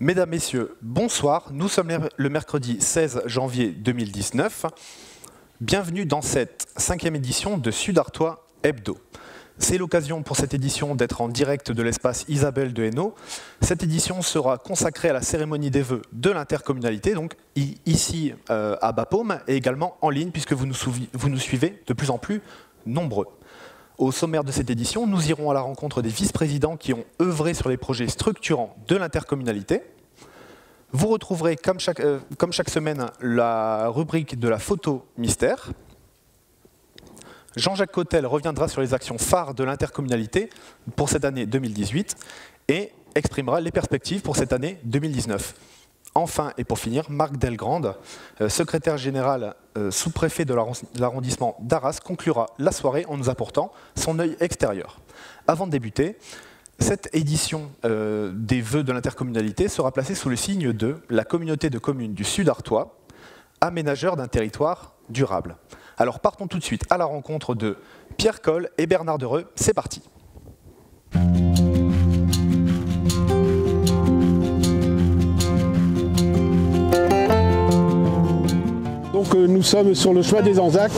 Mesdames, Messieurs, bonsoir. Nous sommes le mercredi 16 janvier 2019. Bienvenue dans cette 5e édition de Sud Artois Hebdo. C'est l'occasion pour cette édition d'être en direct de l'espace Isabelle de Hainaut. Cette édition sera consacrée à la cérémonie des vœux de l'intercommunalité, donc ici à Bapaume, et également en ligne, puisque vous nous suivez de plus en plus nombreux. Au sommaire de cette édition, nous irons à la rencontre des vice-présidents qui ont œuvré sur les projets structurants de l'intercommunalité. Vous retrouverez, comme chaque semaine, la rubrique de la photo mystère. Jean-Jacques Cottel reviendra sur les actions phares de l'intercommunalité pour cette année 2018 et exprimera les perspectives pour cette année 2019. Enfin, et pour finir, Marc Delgrande, secrétaire général sous-préfet de l'arrondissement d'Arras, conclura la soirée en nous apportant son œil extérieur. Avant de débuter, cette édition des vœux de l'intercommunalité sera placée sous le signe de la communauté de communes du Sud Artois, aménageur d'un territoire durable. Alors partons tout de suite à la rencontre de Pierre Coll et Bernard Dereux. C'est parti. Donc nous sommes sur le chemin des Anzacs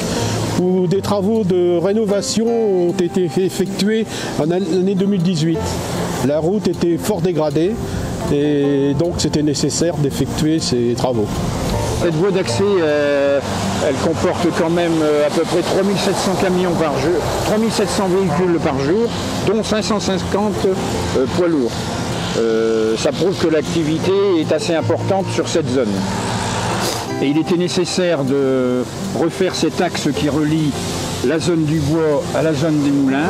où des travaux de rénovation ont été effectués en l'année 2018. La route était fort dégradée et donc c'était nécessaire d'effectuer ces travaux. Cette voie d'accès, elle comporte quand même à peu près 3700 camions par jour, 3700 véhicules par jour, dont 550 poids lourds. Ça prouve que l'activité est assez importante sur cette zone. Et il était nécessaire de refaire cet axe qui relie la zone du bois à la zone des moulins,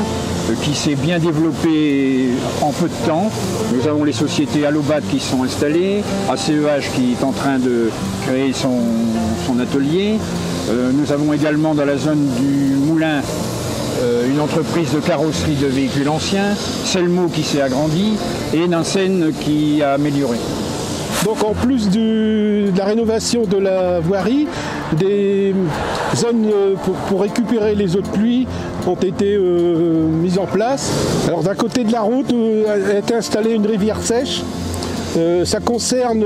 qui s'est bien développée en peu de temps. Nous avons les sociétés Allobat qui sont installées, ACEH qui est en train de créer son atelier. Nous avons également dans la zone du moulin une entreprise de carrosserie de véhicules anciens, Selmo qui s'est agrandi et Nansen qui a amélioré. Donc en plus de la rénovation de la voirie, des zones pour récupérer les eaux de pluie ont été mises en place. Alors d'un côté de la route a été installée une rivière sèche. Ça concerne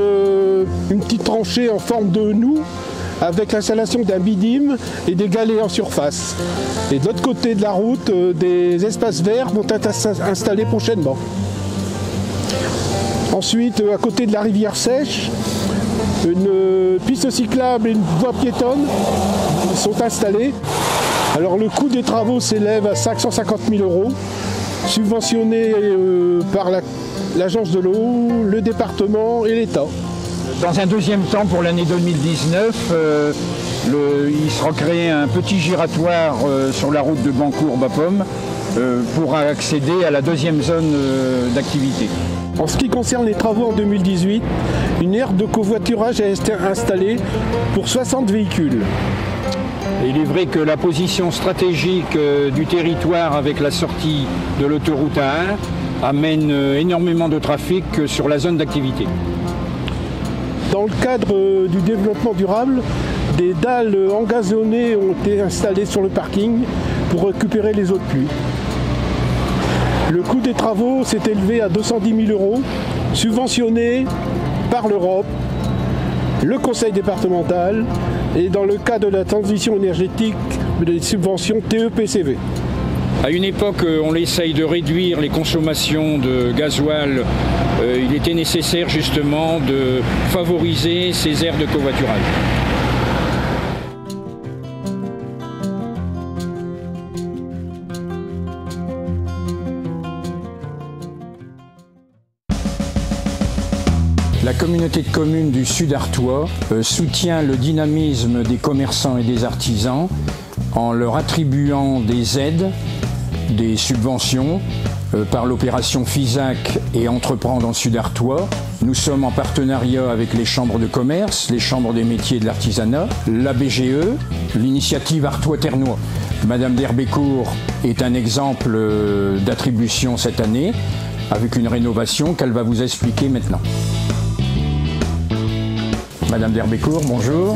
une petite tranchée en forme de noue avec l'installation d'un bidime et des galets en surface. Et de l'autre côté de la route, des espaces verts vont être installés prochainement. Ensuite, à côté de la rivière sèche, une piste cyclable et une voie piétonne sont installées. Alors le coût des travaux s'élève à 550 000 €, subventionnés par l'agence de l'eau, le département et l'État. Dans un deuxième temps, pour l'année 2019, il sera créé un petit giratoire sur la route de Bancourt-Bapaume pour accéder à la deuxième zone d'activité. En ce qui concerne les travaux en 2018, une aire de covoiturage a été installée pour 60 véhicules. Il est vrai que la position stratégique du territoire avec la sortie de l'autoroute A1 amène énormément de trafic sur la zone d'activité. Dans le cadre du développement durable, des dalles engazonnées ont été installées sur le parking pour récupérer les eaux de pluie. Le coût des travaux s'est élevé à 210 000 €, subventionné par l'Europe, le Conseil départemental et dans le cas de la transition énergétique, des subventions TEPCV. À une époque, on essaye de réduire les consommations de gasoil. Il était nécessaire justement de favoriser ces aires de covoiturage. La communauté de communes du Sud Artois soutient le dynamisme des commerçants et des artisans en leur attribuant des aides, des subventions par l'opération FISAC et Entreprendre en Sud Artois. Nous sommes en partenariat avec les chambres de commerce, les chambres des métiers et de l'artisanat, la BGE, l'initiative Artois-Ternois. Madame d'Herbécourt est un exemple d'attribution cette année avec une rénovation qu'elle va vous expliquer maintenant. Madame d'Herbécourt, bonjour.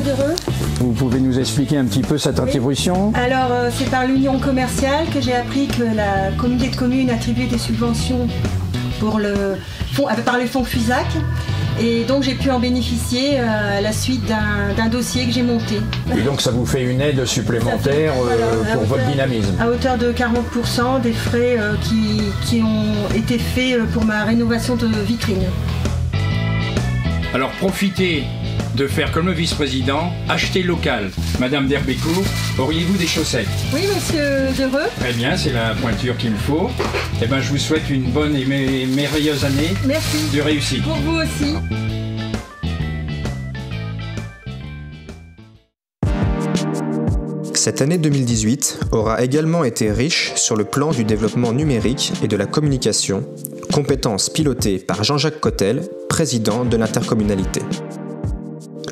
Vous pouvez nous expliquer un petit peu cette attribution? Alors, c'est par l'union commerciale que j'ai appris que la communauté de communes attribuait des subventions pour par les fonds FISAC. Et donc j'ai pu en bénéficier à la suite d'un dossier que j'ai monté. Et donc ça vous fait une aide supplémentaire pour votre dynamisme? À hauteur de 40% des frais qui ont été faits pour ma rénovation de vitrine. Alors profitez de faire comme le vice-président, acheter local. Madame Derbécourt, auriez-vous des chaussettes? Oui, monsieur Dereux. Très bien, c'est la pointure qu'il me faut. Eh bien, je vous souhaite une bonne et merveilleuse année. Merci. De réussite. Pour vous aussi. Cette année 2018 aura également été riche sur le plan du développement numérique et de la communication, compétence pilotée par Jean-Jacques Cottel, président de l'intercommunalité.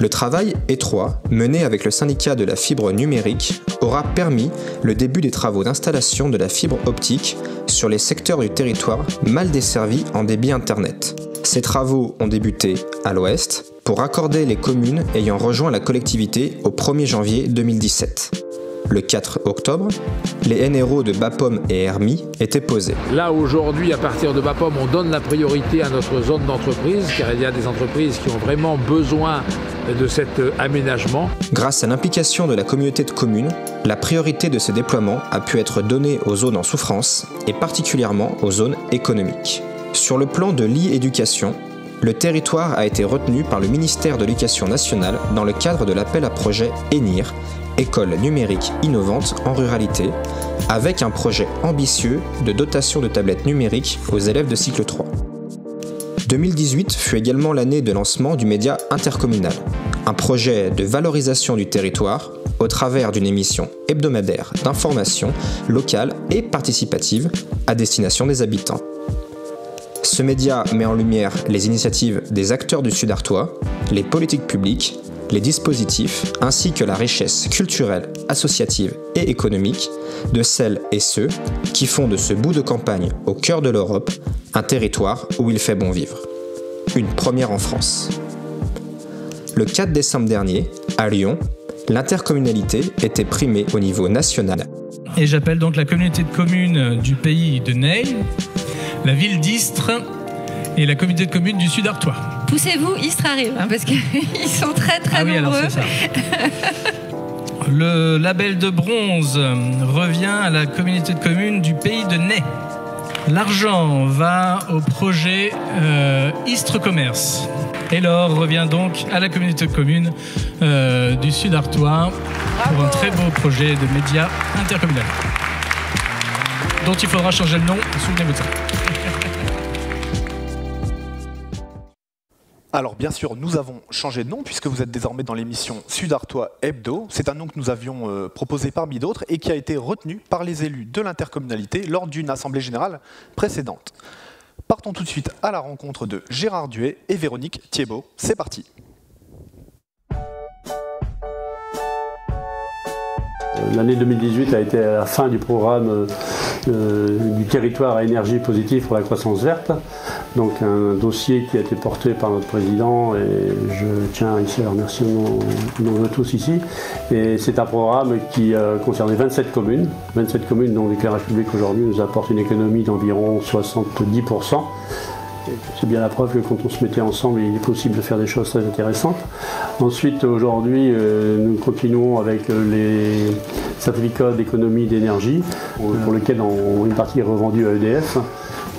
Le travail étroit, mené avec le syndicat de la fibre numérique, aura permis le début des travaux d'installation de la fibre optique sur les secteurs du territoire mal desservis en débit Internet. Ces travaux ont débuté à l'ouest pour raccorder les communes ayant rejoint la collectivité au 1er janvier 2017. Le 4 octobre, les NRO de Bapaume et Hermie étaient posés. Là, aujourd'hui, à partir de Bapaume, on donne la priorité à notre zone d'entreprise, car il y a des entreprises qui ont vraiment besoin de cet aménagement. Grâce à l'implication de la communauté de communes, la priorité de ce déploiement a pu être donnée aux zones en souffrance et particulièrement aux zones économiques. Sur le plan de l'e-éducation, le territoire a été retenu par le ministère de l'Éducation nationale dans le cadre de l'appel à projet ENIR, École numérique innovante en ruralité, avec un projet ambitieux de dotation de tablettes numériques aux élèves de cycle 3. 2018 fut également l'année de lancement du média intercommunal, un projet de valorisation du territoire au travers d'une émission hebdomadaire d'information locale et participative à destination des habitants. Ce média met en lumière les initiatives des acteurs du Sud-Artois, les politiques publiques, les dispositifs ainsi que la richesse culturelle, associative et économique de celles et ceux qui font de ce bout de campagne au cœur de l'Europe un territoire où il fait bon vivre. Une première en France. Le 4 décembre dernier, à Lyon, l'intercommunalité était primée au niveau national. Et j'appelle donc la communauté de communes du pays de Neil, la ville d'Istres et la communauté de communes du Sud-Artois. Poussez-vous, Istres arrive, hein, parce qu'ils sont très nombreux. Alors c'est ça. Le label de bronze revient à la communauté de communes du pays de Ney. L'argent va au projet Istres Commerce. Et l'or revient donc à la communauté de communes du Sud-Artois pour un très beau projet de médias intercommunal, dont il faudra changer le nom, souvenez-vous de ça. Alors bien sûr, nous avons changé de nom puisque vous êtes désormais dans l'émission Sud-Artois Hebdo. C'est un nom que nous avions proposé parmi d'autres et qui a été retenu par les élus de l'intercommunalité lors d'une assemblée générale précédente. Partons tout de suite à la rencontre de Gérard Duet et Véronique Thiebaud. C'est parti. L'année 2018 a été la fin du programme du territoire à énergie positive pour la croissance verte. Donc un dossier qui a été porté par notre président et je tiens ici à le remercier au nom de tous ici. Et c'est un programme qui concernait 27 communes dont l'éclairage public aujourd'hui nous apporte une économie d'environ 70%. C'est bien la preuve que quand on se mettait ensemble, il est possible de faire des choses très intéressantes. Ensuite, aujourd'hui, nous continuons avec les certificats d'économie d'énergie, pour lesquels une partie est revendue à EDF,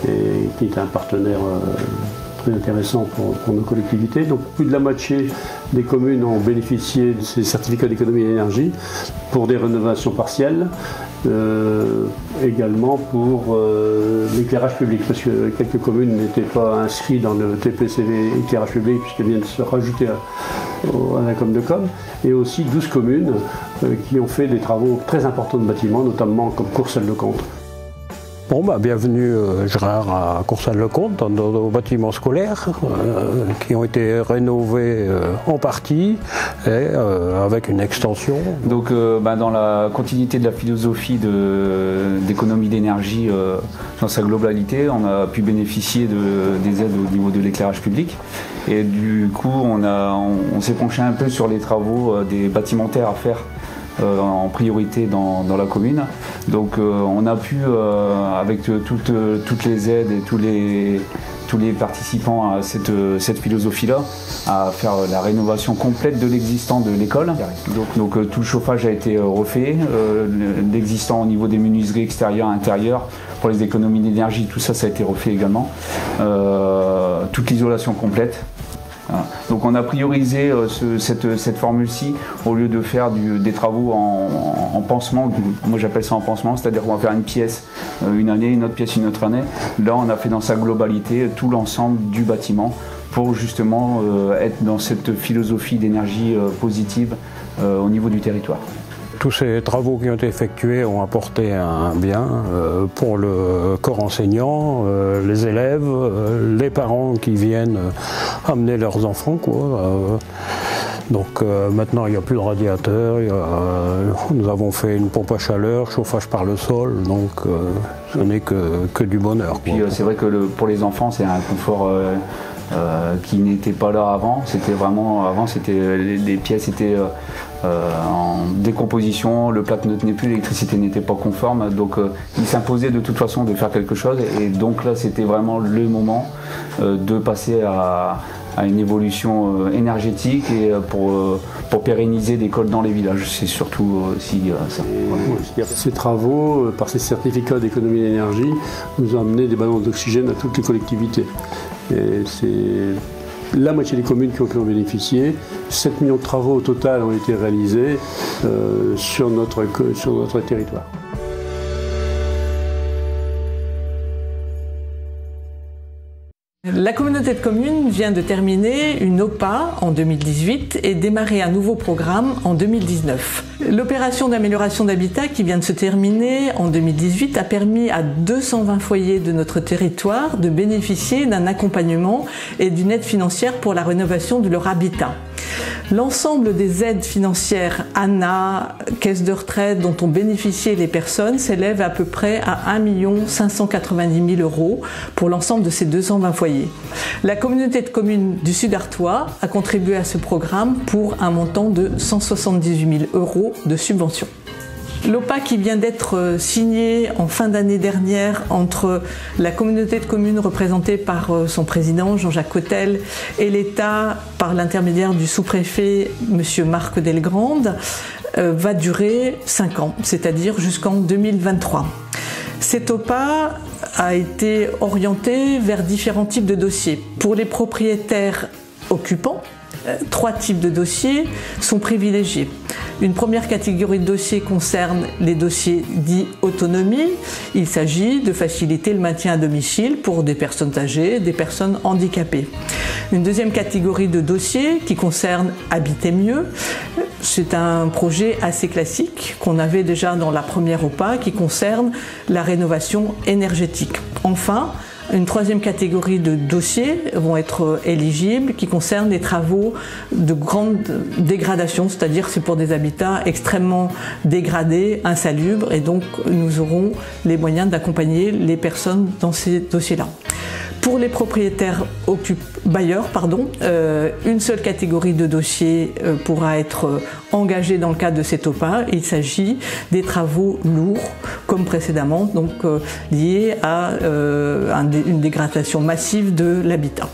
et qui est un partenaire très intéressant pour nos collectivités. Donc plus de la moitié des communes ont bénéficié de ces certificats d'économie d'énergie pour des rénovations partielles. Également pour l'éclairage public, parce que quelques communes n'étaient pas inscrites dans le TPCV éclairage public puisqu'elles viennent de se rajouter à la com, et aussi 12 communes qui ont fait des travaux très importants de bâtiments, notamment comme Courcelles-le-Comte. Bon, bienvenue Gérard à Courcelles-le-Comte, dans nos bâtiments scolaires qui ont été rénovés en partie et avec une extension. Donc dans la continuité de la philosophie d'économie d'énergie dans sa globalité, on a pu bénéficier des aides au niveau de l'éclairage public. Et du coup, on s'est penché un peu sur les travaux des bâtimentaires à faire en priorité dans la commune. Donc on a pu, avec toutes les aides et tous les participants à cette philosophie-là, à faire la rénovation complète de l'existant de l'école. Donc tout le chauffage a été refait, l'existant au niveau des menuiseries extérieures, intérieures, pour les économies d'énergie, tout ça, ça a été refait également. Toute l'isolation complète. Voilà. Donc on a priorisé cette formule-ci au lieu de faire des travaux en pansement. Moi j'appelle ça en pansement, c'est-à-dire qu'on va faire une pièce une année, une autre pièce une autre année. Là on a fait dans sa globalité tout l'ensemble du bâtiment pour justement être dans cette philosophie d'énergie positive au niveau du territoire. Tous ces travaux qui ont été effectués ont apporté un bien pour le corps enseignant, les élèves, les parents qui viennent amener leurs enfants, quoi. Donc maintenant il n'y a plus de radiateur, nous avons fait une pompe à chaleur, chauffage par le sol, donc ce n'est que du bonheur. Puis c'est vrai que pour les enfants c'est un confort qui n'était pas là avant. C'était vraiment, avant les pièces étaient en décomposition, le plâtre ne tenait plus, l'électricité n'était pas conforme, donc il s'imposait de toute façon de faire quelque chose, et donc là c'était vraiment le moment de passer à une évolution énergétique et pour pérenniser l'école dans les villages. C'est surtout aussi ça. Ces travaux, par ces certificats d'économie d'énergie, nous ont amené des ballons d'oxygène à toutes les collectivités. Et c'est la moitié des communes qui ont pu en bénéficier. 7 millions de travaux au total ont été réalisés sur notre territoire. La communauté de communes vient de terminer une OPA en 2018 et démarrer un nouveau programme en 2019. L'opération d'amélioration d'habitat qui vient de se terminer en 2018 a permis à 220 foyers de notre territoire de bénéficier d'un accompagnement et d'une aide financière pour la rénovation de leur habitat. L'ensemble des aides financières ANA, caisse de retraite dont ont bénéficié les personnes s'élève à peu près à 1 590 000 € pour l'ensemble de ces 220 foyers. La communauté de communes du Sud Artois a contribué à ce programme pour un montant de 178 000 € de subvention. L'OPA qui vient d'être signée en fin d'année dernière entre la communauté de communes représentée par son président Jean-Jacques Cotel et l'État par l'intermédiaire du sous-préfet M. Marc Delgrande va durer 5 ans, c'est-à-dire jusqu'en 2023. Cette OPA a été orientée vers différents types de dossiers. Pour les propriétaires occupants, 3 types de dossiers sont privilégiés. Une première catégorie de dossiers concerne les dossiers dits autonomie. Il s'agit de faciliter le maintien à domicile pour des personnes âgées, des personnes handicapées. Une deuxième catégorie de dossiers qui concerne Habiter mieux. C'est un projet assez classique qu'on avait déjà dans la première OPA qui concerne la rénovation énergétique. Enfin, une troisième catégorie de dossiers vont être éligibles qui concernent les travaux de grande dégradation, c'est-à-dire c'est pour des habitats extrêmement dégradés, insalubres, et donc nous aurons les moyens d'accompagner les personnes dans ces dossiers-là. Pour les propriétaires bailleurs, une seule catégorie de dossiers pourra être engagée dans le cadre de cette OPA. Il s'agit des travaux lourds, comme précédemment, donc liés à une dégradation massive de l'habitat.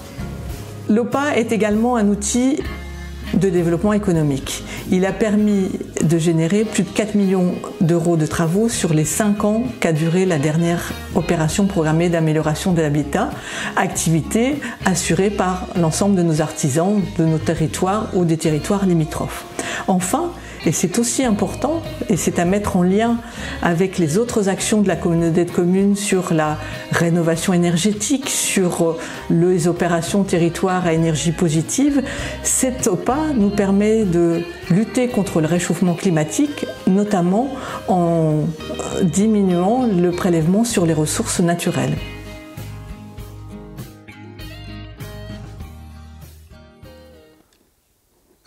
L'OPA est également un outil de développement économique. Il a permis de générer plus de 4 millions € de travaux sur les 5 ans qu'a duré la dernière opération programmée d'amélioration de l'habitat, activité assurée par l'ensemble de nos artisans, de nos territoires ou des territoires limitrophes. Enfin, et c'est aussi important, et c'est à mettre en lien avec les autres actions de la communauté de communes sur la rénovation énergétique, sur les opérations territoire à énergie positive, cette OPA nous permet de lutter contre le réchauffement climatique, notamment en diminuant le prélèvement sur les ressources naturelles.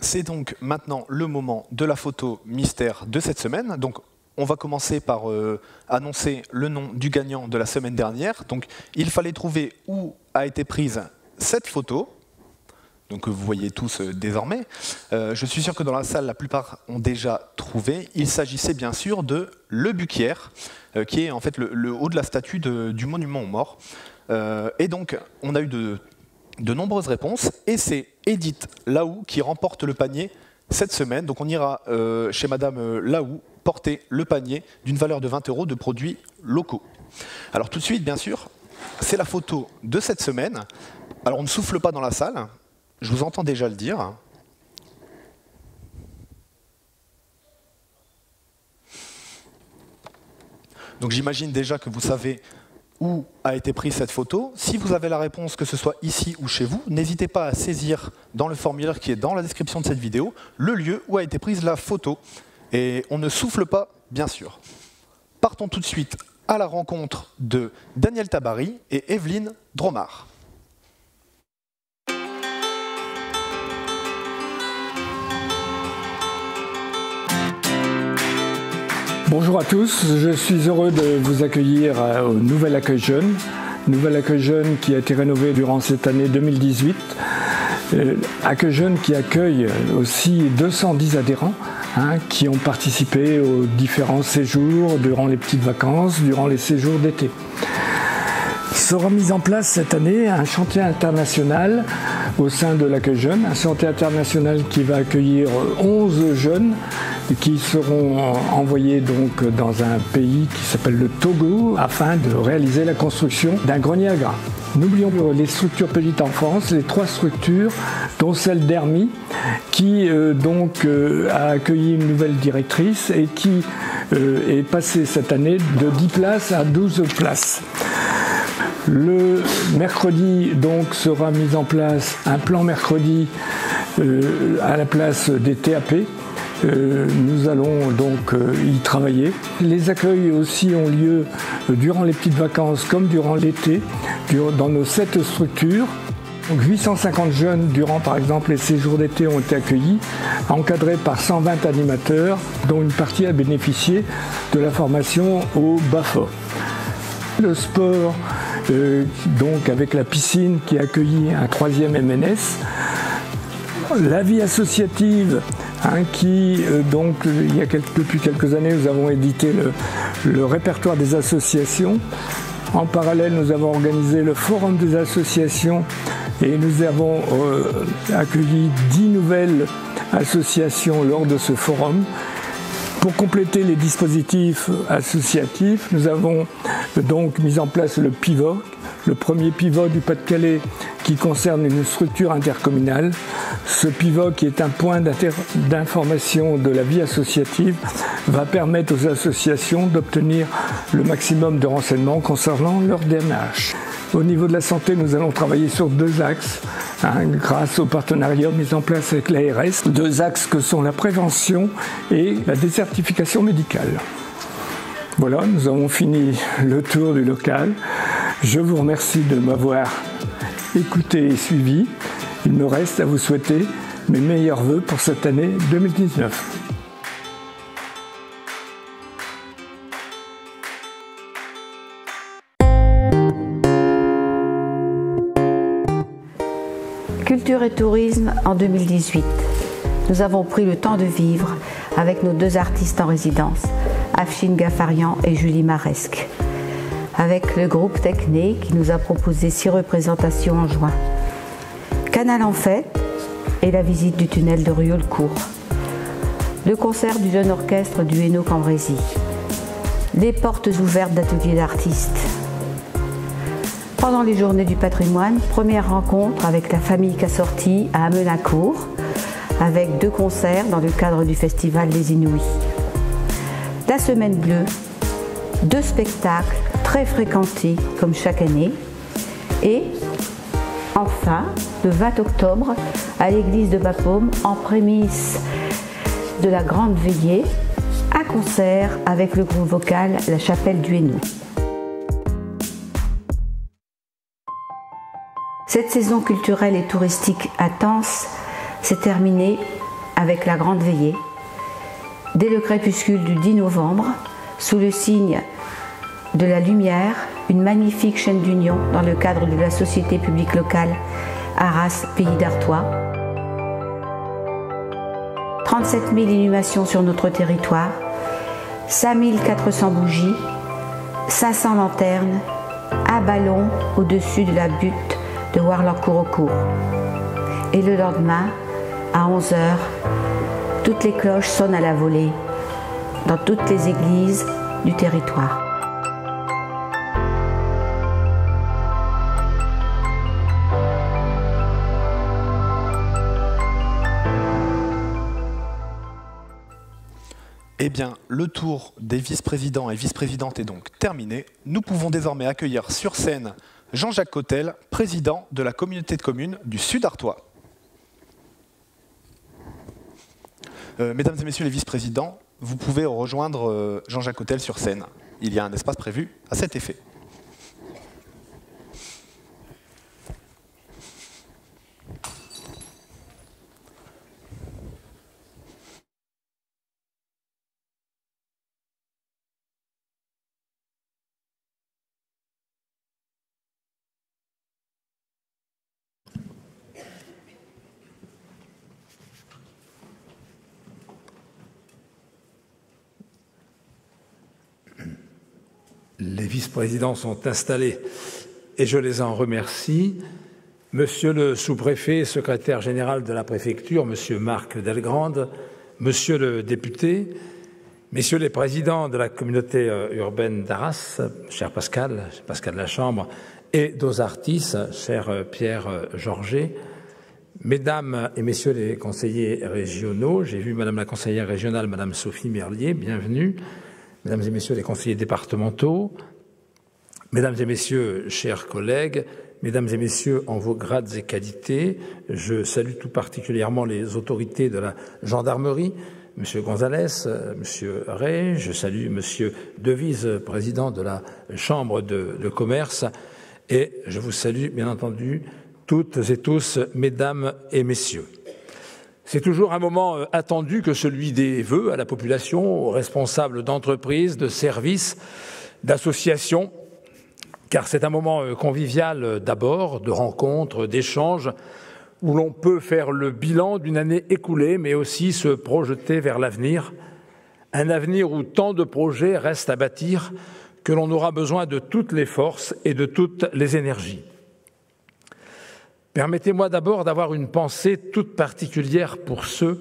C'est donc maintenant le moment de la photo mystère de cette semaine. Donc, on va commencer par annoncer le nom du gagnant de la semaine dernière. Donc, il fallait trouver où a été prise cette photo. donc que vous voyez tous désormais. Je suis sûr que dans la salle, la plupart ont déjà trouvé. Il s'agissait bien sûr de Le Buquière, qui est en fait le haut de la statue du monument aux morts. Et donc, on a eu de nombreuses réponses, et c'est Edith Laou qui remporte le panier cette semaine. Donc on ira chez Madame Laou porter le panier d'une valeur de 20 € de produits locaux. Alors tout de suite, bien sûr, c'est la photo de cette semaine. Alors on ne souffle pas dans la salle, je vous entends déjà le dire. Donc j'imagine déjà que vous savez où a été prise cette photo. Si vous avez la réponse, que ce soit ici ou chez vous, n'hésitez pas à saisir dans le formulaire qui est dans la description de cette vidéo le lieu où a été prise la photo. Et on ne souffle pas, bien sûr. Partons tout de suite à la rencontre de Daniel Tabary et Evelyne Dromard. Bonjour à tous, je suis heureux de vous accueillir au Nouvel Accueil Jeune. Nouvel Accueil Jeune qui a été rénové durant cette année 2018. Accueil Jeune qui accueille aussi 210 adhérents qui ont participé aux différents séjours durant les petites vacances, durant les séjours d'été. Sera mis en place cette année un chantier international au sein de l'Accueil Jeune, un chantier international qui va accueillir 11 jeunes qui seront envoyés donc dans un pays qui s'appelle le Togo afin de réaliser la construction d'un grenier à grains. N'oublions pas les structures petites enfance, les 3 structures, dont celle d'Hermie, qui a accueilli une nouvelle directrice et qui est passée cette année de 10 places à 12 places. Le mercredi donc sera mis en place un plan mercredi à la place des TAP. Nous allons donc y travailler. Les accueils aussi ont lieu durant les petites vacances comme durant l'été, dans nos 7 structures. Donc 850 jeunes durant par exemple les séjours d'été ont été accueillis, encadrés par 120 animateurs, dont une partie a bénéficié de la formation au BAFA. Le sport, donc avec la piscine qui a accueilli un 3e MNS. La vie associative, depuis quelques années, nous avons édité le répertoire des associations. En parallèle, nous avons organisé le forum des associations et nous avons accueilli 10 nouvelles associations lors de ce forum. Pour compléter les dispositifs associatifs, nous avons donc mis en place le pivot, le premier pivot du Pas-de-Calais qui concerne une structure intercommunale. Ce pivot, qui est un point d'information de la vie associative, va permettre aux associations d'obtenir le maximum de renseignements concernant leur DMH. Au niveau de la santé, nous allons travailler sur 2 axes, grâce au partenariat mis en place avec l'ARS. 2 axes que sont la prévention et la désertification médicale. Voilà, nous avons fini le tour du local. Je vous remercie de m'avoir écouté et suivi. Il me reste à vous souhaiter mes meilleurs vœux pour cette année 2019. Culture et tourisme en 2018. Nous avons pris le temps de vivre avec nos 2 artistes en résidence, Afshin Ghaffarian et Julie Maresque, avec le groupe Techné qui nous a proposé 6 représentations en juin. Canal en fête et la visite du tunnel de Rieulcourt. Le concert du jeune orchestre du Hainaut Cambrésis. Les portes ouvertes d'ateliers d'artistes. Pendant les journées du patrimoine, première rencontre avec la famille Cassorti à Amelincourt, avec 2 concerts dans le cadre du festival des Inouïs. La semaine bleue, 2 spectacles très fréquentés comme chaque année. Et enfin, le 20 octobre, à l'église de Bapaume, en prémisse de la grande veillée, un concert avec le groupe vocal La Chapelle du Hainaut. Cette saison culturelle et touristique intense s'est terminée avec la grande veillée. Dès le crépuscule du 10 novembre, sous le signe de la lumière, une magnifique chaîne d'union dans le cadre de la société publique locale Arras, pays d'Artois. 37 000 inhumations sur notre territoire, 5 400 bougies, 500 lanternes, un ballon au-dessus de la butte de Warlencourt-au-Court. Et le lendemain, à 11 h, toutes les cloches sonnent à la volée, dans toutes les églises du territoire. Eh bien, le tour des vice-présidents et vice-présidentes est donc terminé. Nous pouvons désormais accueillir sur scène Jean-Jacques Cottel, président de la communauté de communes du Sud-Artois. Mesdames et messieurs les vice-présidents, vous pouvez rejoindre Jean-Jacques Cottel sur scène. Il y a un espace prévu à cet effet. Les vice-présidents sont installés et je les en remercie. Monsieur le sous-préfet, secrétaire général de la préfecture, monsieur Marc Delgrande, monsieur le député, messieurs les présidents de la communauté urbaine d'Arras, cher Pascal Lachambre, et d'Ozartis, cher Pierre Georget, mesdames et messieurs les conseillers régionaux, j'ai vu madame la conseillère régionale, madame Sophie Merlier, bienvenue. Mesdames et messieurs les conseillers départementaux, mesdames et messieurs, chers collègues, mesdames et messieurs, en vos grades et qualités, je salue tout particulièrement les autorités de la gendarmerie, monsieur Gonzalez, monsieur Ray, je salue monsieur Devise, président de la Chambre de commerce, et je vous salue, bien entendu, toutes et tous, mesdames et messieurs. C'est toujours un moment attendu que celui des vœux à la population, aux responsables d'entreprises, de services, d'associations, car c'est un moment convivial d'abord, de rencontres, d'échanges, où l'on peut faire le bilan d'une année écoulée, mais aussi se projeter vers l'avenir, un avenir où tant de projets restent à bâtir que l'on aura besoin de toutes les forces et de toutes les énergies. Permettez-moi d'abord d'avoir une pensée toute particulière pour ceux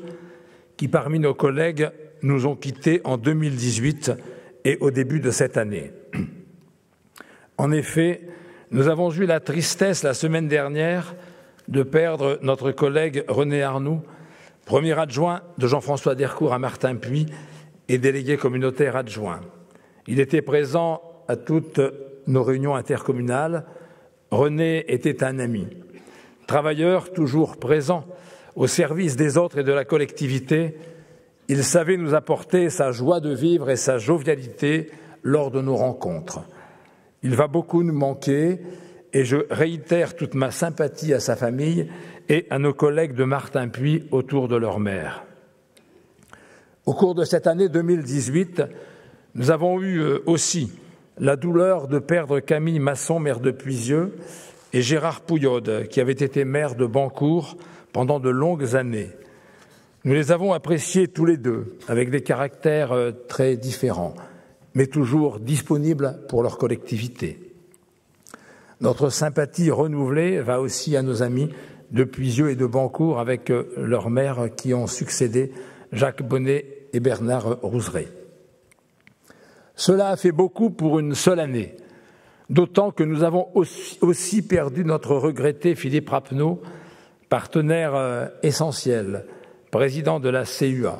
qui, parmi nos collègues, nous ont quittés en 2018 et au début de cette année. En effet, nous avons eu la tristesse la semaine dernière de perdre notre collègue René Arnoux, premier adjoint de Jean-François Dercourt à Martinpuy et délégué communautaire adjoint. Il était présent à toutes nos réunions intercommunales. René était un ami. Travailleur toujours présent au service des autres et de la collectivité, il savait nous apporter sa joie de vivre et sa jovialité lors de nos rencontres. Il va beaucoup nous manquer et je réitère toute ma sympathie à sa famille et à nos collègues de Martinpuy autour de leur mère. Au cours de cette année 2018, nous avons eu aussi la douleur de perdre Camille Masson, maire de Puisieux, et Gérard Pouillaude, qui avait été maire de Bancourt pendant de longues années. Nous les avons appréciés tous les deux, avec des caractères très différents, mais toujours disponibles pour leur collectivité. Notre sympathie renouvelée va aussi à nos amis de Puisieux et de Bancourt, avec leurs maires qui ont succédé, Jacques Bonnet et Bernard Rouzeret. Cela a fait beaucoup pour une seule année, d'autant que nous avons aussi perdu notre regretté Philippe Rappeneau, partenaire essentiel, président de la CUA.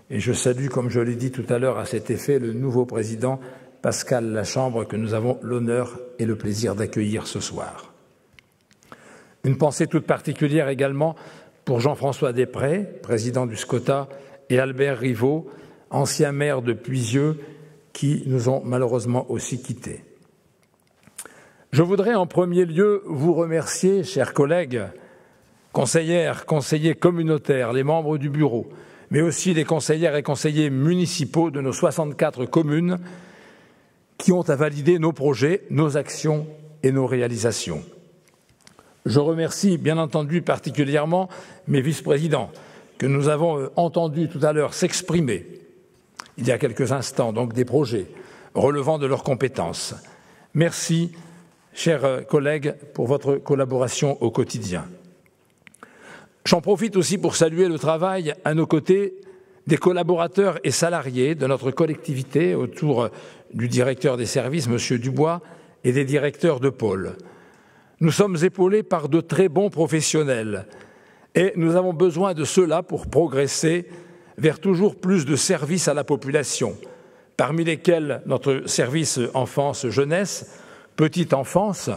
Et je salue, comme je l'ai dit tout à l'heure à cet effet, le nouveau président Pascal Lachambre, que nous avons l'honneur et le plaisir d'accueillir ce soir. Une pensée toute particulière également pour Jean-François Després, président du SCOTA, et Albert Rivaud, ancien maire de Puisieux, qui nous ont malheureusement aussi quittés. Je voudrais en premier lieu vous remercier, chers collègues, conseillères, conseillers communautaires, les membres du bureau, mais aussi les conseillères et conseillers municipaux de nos 64 communes qui ont à valider nos projets, nos actions et nos réalisations. Je remercie bien entendu particulièrement mes vice-présidents que nous avons entendus tout à l'heure s'exprimer il y a quelques instants, donc des projets relevant de leurs compétences. Merci, chers collègues, pour votre collaboration au quotidien. J'en profite aussi pour saluer le travail à nos côtés des collaborateurs et salariés de notre collectivité autour du directeur des services, M. Dubois, et des directeurs de pôle. Nous sommes épaulés par de très bons professionnels et nous avons besoin de cela pour progresser vers toujours plus de services à la population, parmi lesquels notre service enfance-jeunesse, petite enfance,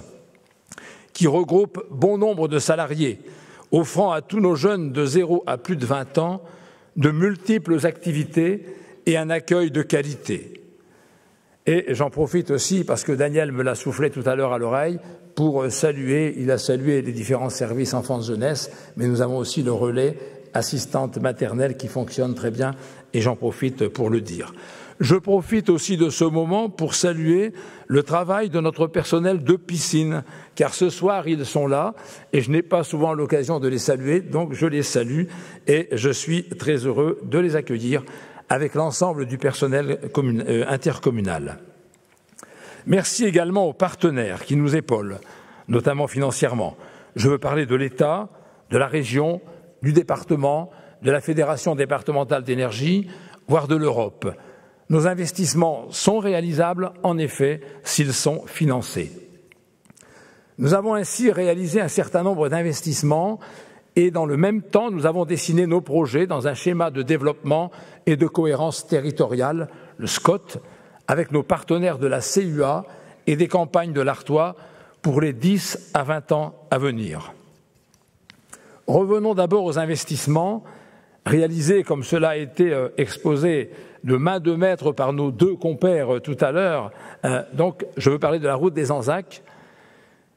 qui regroupe bon nombre de salariés, offrant à tous nos jeunes de 0 à plus de 20 ans de multiples activités et un accueil de qualité. Et j'en profite aussi, parce que Daniel me l'a soufflé tout à l'heure à l'oreille, pour saluer, il a salué les différents services enfance-jeunesse, mais nous avons aussi le relais assistante maternelle qui fonctionne très bien, et j'en profite pour le dire. Je profite aussi de ce moment pour saluer le travail de notre personnel de piscine, car ce soir, ils sont là, et je n'ai pas souvent l'occasion de les saluer, donc je les salue, et je suis très heureux de les accueillir avec l'ensemble du personnel intercommunal. Merci également aux partenaires qui nous épaulent, notamment financièrement. Je veux parler de l'État, de la région, du département, de la Fédération départementale d'énergie, voire de l'Europe. Nos investissements sont réalisables, en effet, s'ils sont financés. Nous avons ainsi réalisé un certain nombre d'investissements et dans le même temps, nous avons dessiné nos projets dans un schéma de développement et de cohérence territoriale, le SCOT, avec nos partenaires de la CUA et des campagnes de l'Artois pour les 10 à 20 ans à venir. Revenons d'abord aux investissements réalisés, comme cela a été exposé de main de maître par nos deux compères tout à l'heure. Donc, je veux parler de la route des Anzacs.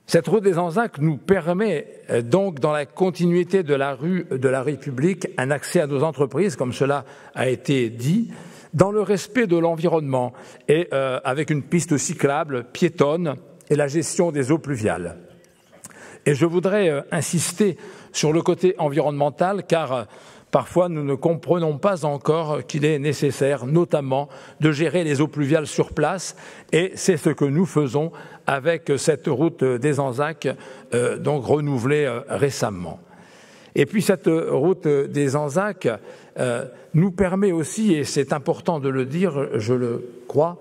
Cette route des Anzacs nous permet donc, dans la continuité de la rue de la République, un accès à nos entreprises, comme cela a été dit, dans le respect de l'environnement et avec une piste cyclable, piétonne et la gestion des eaux pluviales. Et je voudrais insister sur le côté environnemental, car parfois nous ne comprenons pas encore qu'il est nécessaire, notamment, de gérer les eaux pluviales sur place, et c'est ce que nous faisons avec cette route des Anzacs, donc renouvelée récemment. Et puis cette route des Anzacs nous permet aussi, et c'est important de le dire, je le crois,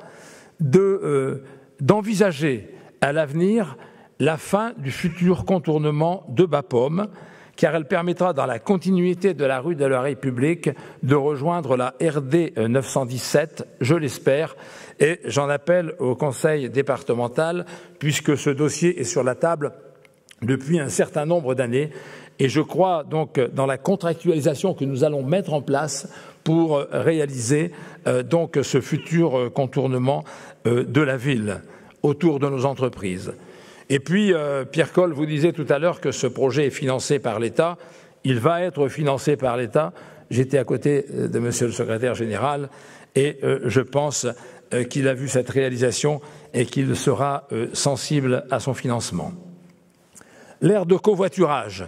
d'envisager à l'avenir la fin du futur contournement de Bapaume, car elle permettra, dans la continuité de la rue de la République, de rejoindre la RD 917, je l'espère, et j'en appelle au Conseil départemental, puisque ce dossier est sur la table depuis un certain nombre d'années, et je crois donc dans la contractualisation que nous allons mettre en place pour réaliser donc ce futur contournement de la ville autour de nos entreprises. Et puis, Pierre Coll vous disait tout à l'heure que ce projet est financé par l'État. Il va être financé par l'État. J'étais à côté de Monsieur le secrétaire général et je pense qu'il a vu cette réalisation et qu'il sera sensible à son financement. L'aire de covoiturage,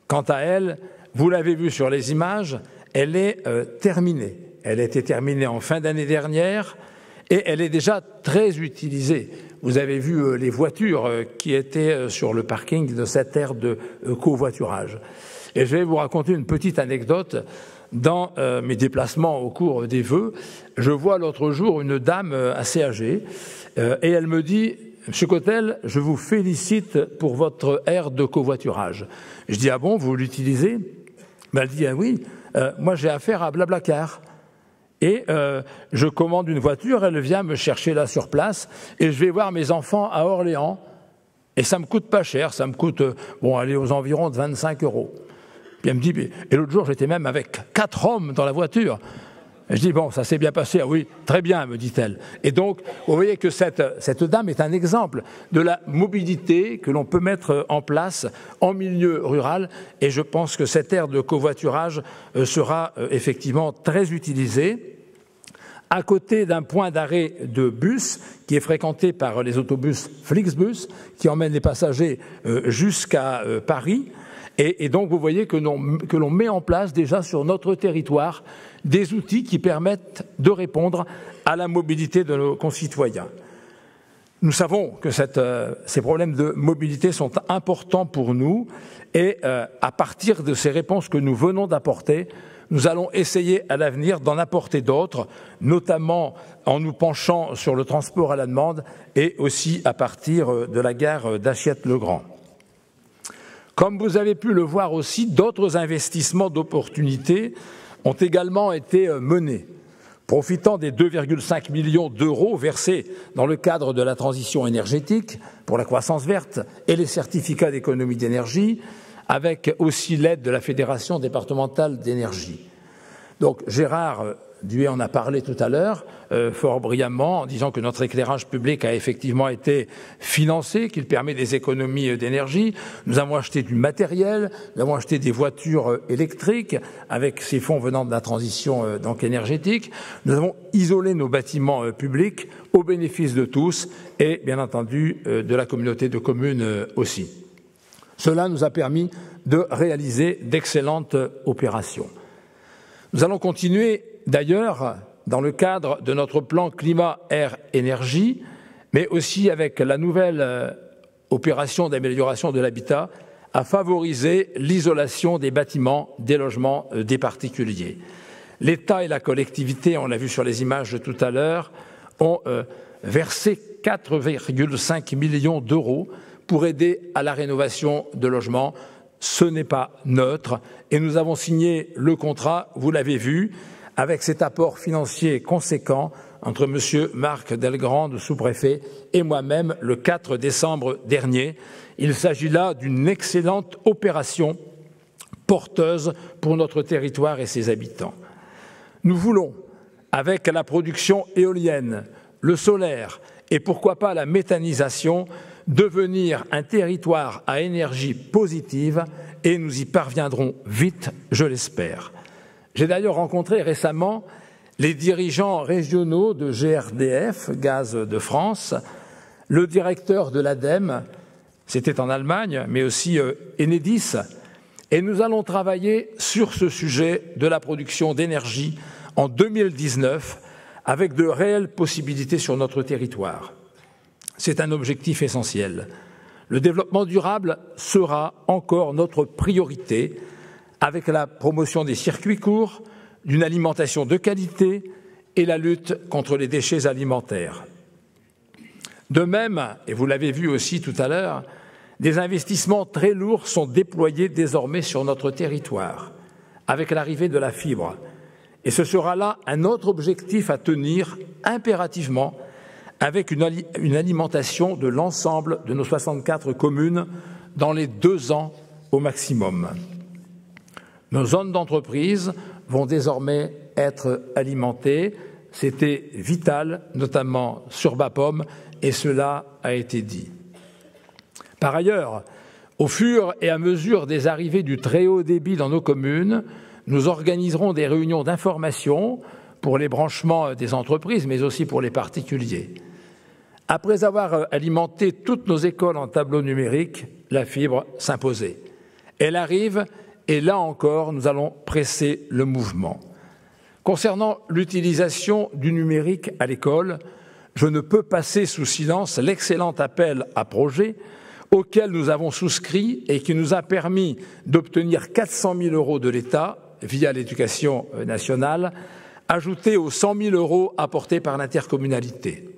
quant à elle, vous l'avez vu sur les images, elle est terminée. Elle a été terminée en fin d'année dernière et elle est déjà très utilisée. Vous avez vu les voitures qui étaient sur le parking de cette aire de covoiturage. Et je vais vous raconter une petite anecdote. Dans mes déplacements au cours des vœux, je vois l'autre jour une dame assez âgée et elle me dit « Monsieur Cotel, je vous félicite pour votre aire de covoiturage. » Je dis « Ah bon, vous l'utilisez ?» Elle dit « Ah oui, moi j'ai affaire à Blablacar. » Et je commande une voiture, elle vient me chercher là sur place et je vais voir mes enfants à Orléans et ça me coûte pas cher, ça me coûte aller aux environs de 25 €. Puis elle me dit, et l'autre jour j'étais même avec 4 hommes dans la voiture. Et je dis bon, ça s'est bien passé, ah oui, très bien, me dit-elle. Et donc, vous voyez que cette dame est un exemple de la mobilité que l'on peut mettre en place en milieu rural. Et je pense que cette aire de covoiturage sera effectivement très utilisée, à côté d'un point d'arrêt de bus qui est fréquenté par les autobus Flixbus qui emmènent les passagers jusqu'à Paris. Et donc vous voyez que l'on met en place déjà sur notre territoire des outils qui permettent de répondre à la mobilité de nos concitoyens. Nous savons que ces problèmes de mobilité sont importants pour nous et à partir de ces réponses que nous venons d'apporter, nous allons essayer à l'avenir d'en apporter d'autres, notamment en nous penchant sur le transport à la demande et aussi à partir de la gare d'Achiette-le-Grand. Comme vous avez pu le voir aussi, d'autres investissements d'opportunités ont également été menés. Profitant des 2,5 millions d'euros versés dans le cadre de la transition énergétique pour la croissance verte et les certificats d'économie d'énergie, avec aussi l'aide de la Fédération départementale d'énergie. Donc Gérard Duet en a parlé tout à l'heure, fort brillamment, en disant que notre éclairage public a effectivement été financé, qu'il permet des économies d'énergie. Nous avons acheté du matériel, nous avons acheté des voitures électriques avec ces fonds venant de la transition énergétique. Nous avons isolé nos bâtiments publics au bénéfice de tous et, bien entendu, de la communauté de communes aussi. Cela nous a permis de réaliser d'excellentes opérations. Nous allons continuer d'ailleurs dans le cadre de notre plan climat-air-énergie, mais aussi avec la nouvelle opération d'amélioration de l'habitat, à favoriser l'isolation des bâtiments, des logements, des particuliers. L'État et la collectivité, on l'a vu sur les images tout à l'heure, ont versé 4,5 millions d'euros pour aider à la rénovation de logements. Ce n'est pas neutre et nous avons signé le contrat, vous l'avez vu, avec cet apport financier conséquent entre M. Marc Delgrande, sous-préfet, et moi-même le 4 décembre dernier. Il s'agit là d'une excellente opération porteuse pour notre territoire et ses habitants. Nous voulons, avec la production éolienne, le solaire et pourquoi pas la méthanisation, devenir un territoire à énergie positive et nous y parviendrons vite, je l'espère. J'ai d'ailleurs rencontré récemment les dirigeants régionaux de GRDF, Gaz de France, le directeur de l'ADEME, c'était en Allemagne, mais aussi Enedis, et nous allons travailler sur ce sujet de la production d'énergie en 2019 avec de réelles possibilités sur notre territoire. C'est un objectif essentiel. Le développement durable sera encore notre priorité avec la promotion des circuits courts, d'une alimentation de qualité et la lutte contre les déchets alimentaires. De même, et vous l'avez vu aussi tout à l'heure, des investissements très lourds sont déployés désormais sur notre territoire, avec l'arrivée de la fibre. Et ce sera là un autre objectif à tenir impérativement avec une alimentation de l'ensemble de nos 64 communes dans les 2 ans au maximum. Nos zones d'entreprise vont désormais être alimentées. C'était vital, notamment sur Bapaume, et cela a été dit. Par ailleurs, au fur et à mesure des arrivées du très haut débit dans nos communes, nous organiserons des réunions d'information pour les branchements des entreprises, mais aussi pour les particuliers. Après avoir alimenté toutes nos écoles en tableau numérique, la fibre s'imposait. Elle arrive et là encore, nous allons presser le mouvement. Concernant l'utilisation du numérique à l'école, je ne peux passer sous silence l'excellent appel à projet auquel nous avons souscrit et qui nous a permis d'obtenir 400 000 € de l'État via l'éducation nationale, ajoutés aux 100 000 € apportés par l'intercommunalité.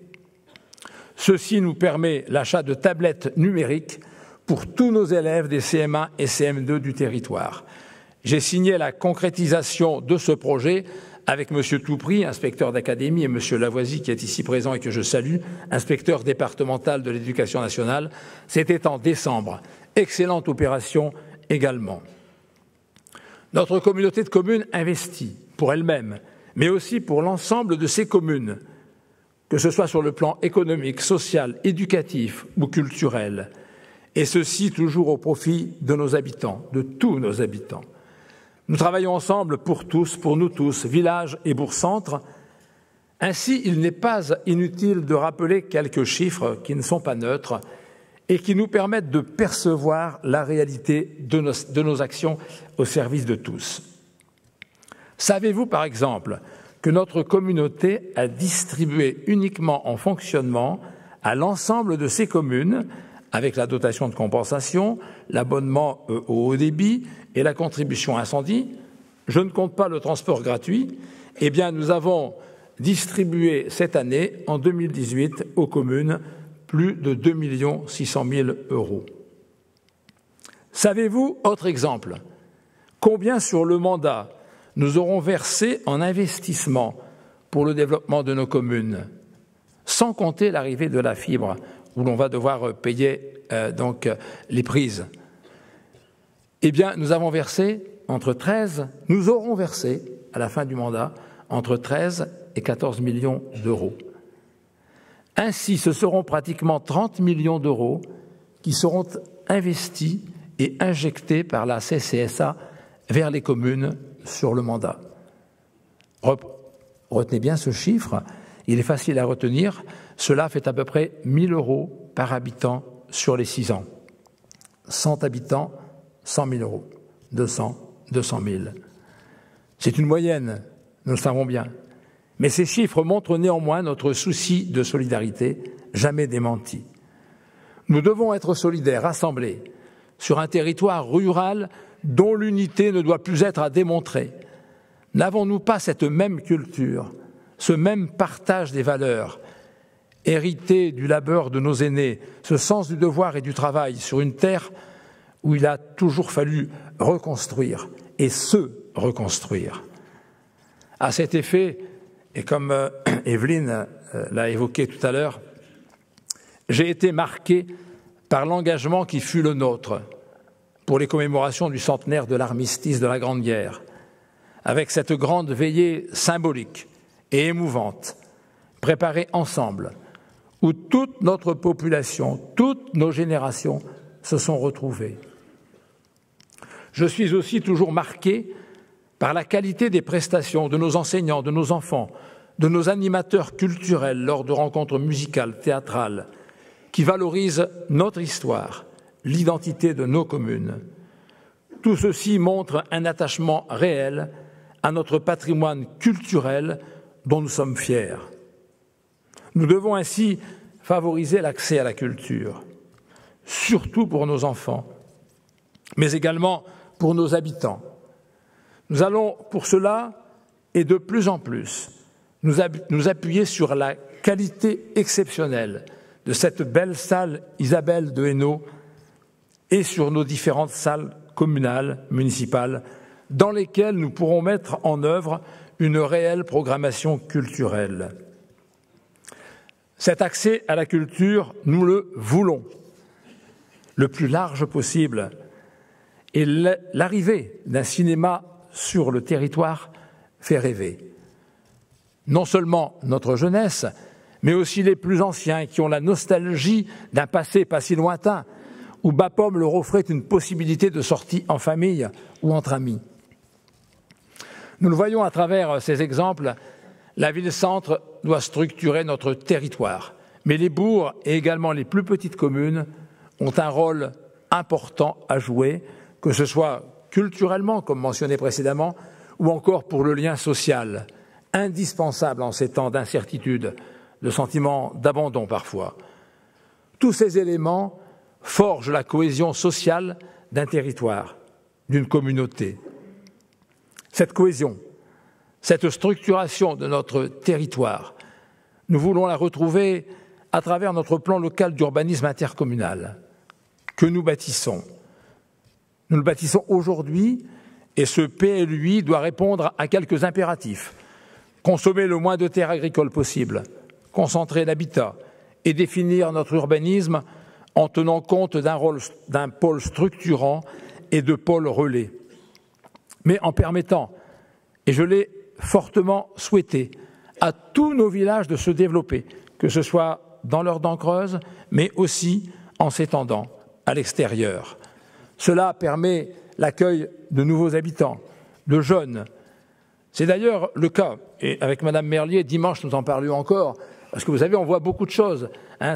Ceci nous permet l'achat de tablettes numériques pour tous nos élèves des CM1 et CM2 du territoire. J'ai signé la concrétisation de ce projet avec M. Toupry, inspecteur d'académie, et M. Lavoisie, qui est ici présent et que je salue, inspecteur départemental de l'éducation nationale. C'était en décembre. Excellente opération également. Notre communauté de communes investit pour elle-même, mais aussi pour l'ensemble de ses communes, que ce soit sur le plan économique, social, éducatif ou culturel, et ceci toujours au profit de nos habitants, de tous nos habitants. Nous travaillons ensemble pour tous, pour nous tous, villages et bourgs-centres, Ainsi, il n'est pas inutile de rappeler quelques chiffres qui ne sont pas neutres et qui nous permettent de percevoir la réalité de nos actions au service de tous. Savez-vous, par exemple, que notre communauté a distribué uniquement en fonctionnement à l'ensemble de ses communes, avec la dotation de compensation, l'abonnement au haut débit et la contribution incendie, je ne compte pas le transport gratuit, eh bien nous avons distribué cette année, en 2018, aux communes, plus de 2 600 000 €. Savez-vous, autre exemple, combien sur le mandat nous aurons versé en investissement pour le développement de nos communes, sans compter l'arrivée de la fibre, où l'on va devoir payer les prises? Eh bien, nous aurons versé, à la fin du mandat, entre 13 et 14 millions d'euros. Ainsi, ce seront pratiquement 30 millions d'euros qui seront investis et injectés par la CCSA vers les communes sur le mandat. Retenez bien ce chiffre, il est facile à retenir, cela fait à peu près 1 000 € par habitant sur les 6 ans. 100 habitants, 100 000 €. 200 000. C'est une moyenne, nous le savons bien. Mais ces chiffres montrent néanmoins notre souci de solidarité, jamais démenti. Nous devons être solidaires, rassemblés, sur un territoire rural dont l'unité ne doit plus être à démontrer. N'avons-nous pas cette même culture, ce même partage des valeurs, hérité du labeur de nos aînés, ce sens du devoir et du travail sur une terre où il a toujours fallu reconstruire et se reconstruire? À cet effet, et comme Evelyne l'a évoqué tout à l'heure, j'ai été marqué par l'engagement qui fut le nôtre pour les commémorations du centenaire de l'armistice de la Grande Guerre, avec cette grande veillée symbolique et émouvante, préparée ensemble, où toute notre population, toutes nos générations se sont retrouvées. Je suis aussi toujours marqué par la qualité des prestations de nos enseignants, de nos enfants, de nos animateurs culturels lors de rencontres musicales, théâtrales, qui valorisent notre histoire, l'identité de nos communes. Tout ceci montre un attachement réel à notre patrimoine culturel dont nous sommes fiers. Nous devons ainsi favoriser l'accès à la culture, surtout pour nos enfants, mais également pour nos habitants. Nous allons pour cela, et de plus en plus, nous appuyer sur la qualité exceptionnelle de cette belle salle Isabelle de Hainaut et sur nos différentes salles communales, municipales, dans lesquelles nous pourrons mettre en œuvre une réelle programmation culturelle. Cet accès à la culture, nous le voulons, le plus large possible, et l'arrivée d'un cinéma sur le territoire fait rêver. Non seulement notre jeunesse, mais aussi les plus anciens qui ont la nostalgie d'un passé pas si lointain, où Bapaume leur offrait une possibilité de sortie en famille ou entre amis. Nous le voyons à travers ces exemples, la ville-centre doit structurer notre territoire, mais les bourgs et également les plus petites communes ont un rôle important à jouer, que ce soit culturellement, comme mentionné précédemment, ou encore pour le lien social, indispensable en ces temps d'incertitude, de sentiment d'abandon parfois. Tous ces éléments forgent la cohésion sociale d'un territoire, d'une communauté. Cette cohésion, cette structuration de notre territoire, nous voulons la retrouver à travers notre plan local d'urbanisme intercommunal que nous bâtissons. Nous le bâtissons aujourd'hui et ce PLUI doit répondre à quelques impératifs. Consommer le moins de terres agricoles possible, concentrer l'habitat et définir notre urbanisme en tenant compte d'un pôle structurant et de pôles relais. Mais en permettant, et je l'ai fortement souhaité, à tous nos villages de se développer, que ce soit dans leurs dents creuses, mais aussi en s'étendant à l'extérieur. Cela permet l'accueil de nouveaux habitants, de jeunes. C'est d'ailleurs le cas, et avec Madame Merlier, dimanche nous en parlions encore, parce que vous savez, on voit beaucoup de choses.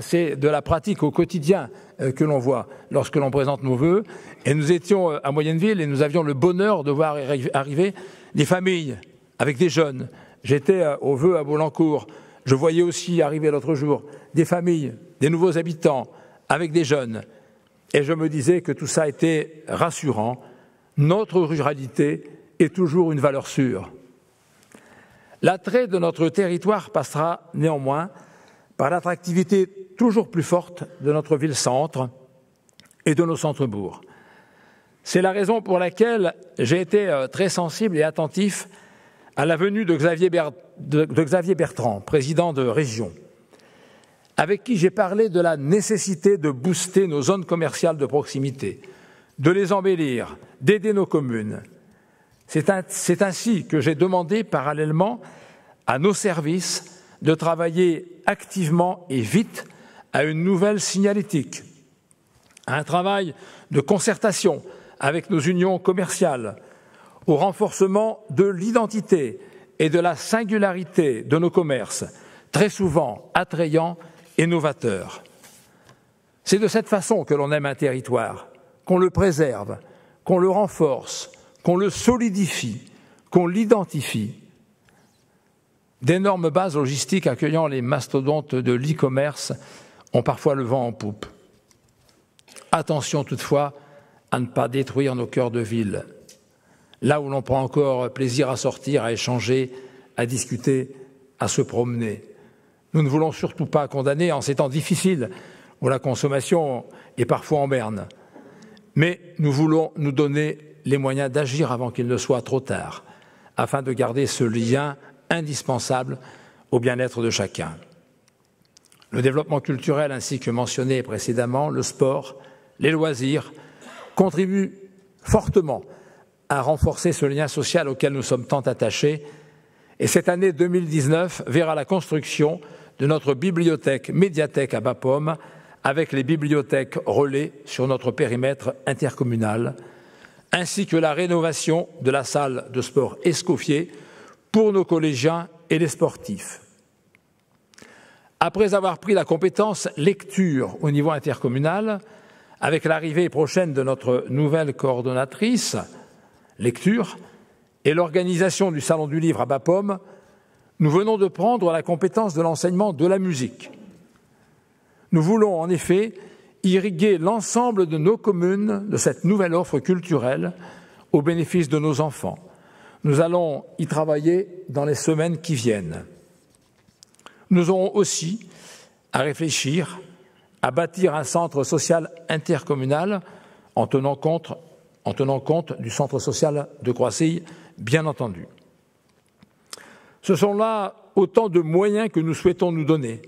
C'est de la pratique au quotidien que l'on voit lorsque l'on présente nos vœux. Et nous étions à Moyenneville et nous avions le bonheur de voir arriver des familles avec des jeunes. J'étais aux vœux à Boulancourt. Je voyais aussi arriver l'autre jour des familles, des nouveaux habitants avec des jeunes. Et je me disais que tout ça était rassurant. Notre ruralité est toujours une valeur sûre. L'attrait de notre territoire passera néanmoins par l'attractivité toujours plus forte de notre ville-centre et de nos centres-bourgs. C'est la raison pour laquelle j'ai été très sensible et attentif à la venue de Xavier Bertrand, président de région, avec qui j'ai parlé de la nécessité de booster nos zones commerciales de proximité, de les embellir, d'aider nos communes. C'est ainsi que j'ai demandé parallèlement à nos services de travailler activement et vite à une nouvelle signalétique, à un travail de concertation avec nos unions commerciales, au renforcement de l'identité et de la singularité de nos commerces, très souvent attrayants et novateurs. C'est de cette façon que l'on aime un territoire, qu'on le préserve, qu'on le renforce, qu'on le solidifie, qu'on l'identifie. D'énormes bases logistiques accueillant les mastodontes de l'e-commerce ont parfois le vent en poupe. Attention toutefois à ne pas détruire nos cœurs de ville, là où l'on prend encore plaisir à sortir, à échanger, à discuter, à se promener. Nous ne voulons surtout pas condamner en ces temps difficiles où la consommation est parfois en berne, mais nous voulons nous donner les moyens d'agir avant qu'il ne soit trop tard, afin de garder ce lien indispensable au bien-être de chacun. Le développement culturel, ainsi que mentionné précédemment, le sport, les loisirs, contribuent fortement à renforcer ce lien social auquel nous sommes tant attachés. Et cette année 2019 verra la construction de notre bibliothèque médiathèque à Bapaume, avec les bibliothèques relais sur notre périmètre intercommunal, ainsi que la rénovation de la salle de sport Escoffier pour nos collégiens et les sportifs. Après avoir pris la compétence lecture au niveau intercommunal, avec l'arrivée prochaine de notre nouvelle coordonnatrice lecture et l'organisation du Salon du Livre à Bapaume, nous venons de prendre la compétence de l'enseignement de la musique. Nous voulons en effet irriguer l'ensemble de nos communes de cette nouvelle offre culturelle au bénéfice de nos enfants. Nous allons y travailler dans les semaines qui viennent. Nous aurons aussi à réfléchir à bâtir un centre social intercommunal en tenant compte du centre social de Croissilles, bien entendu. Ce sont là autant de moyens que nous souhaitons nous donner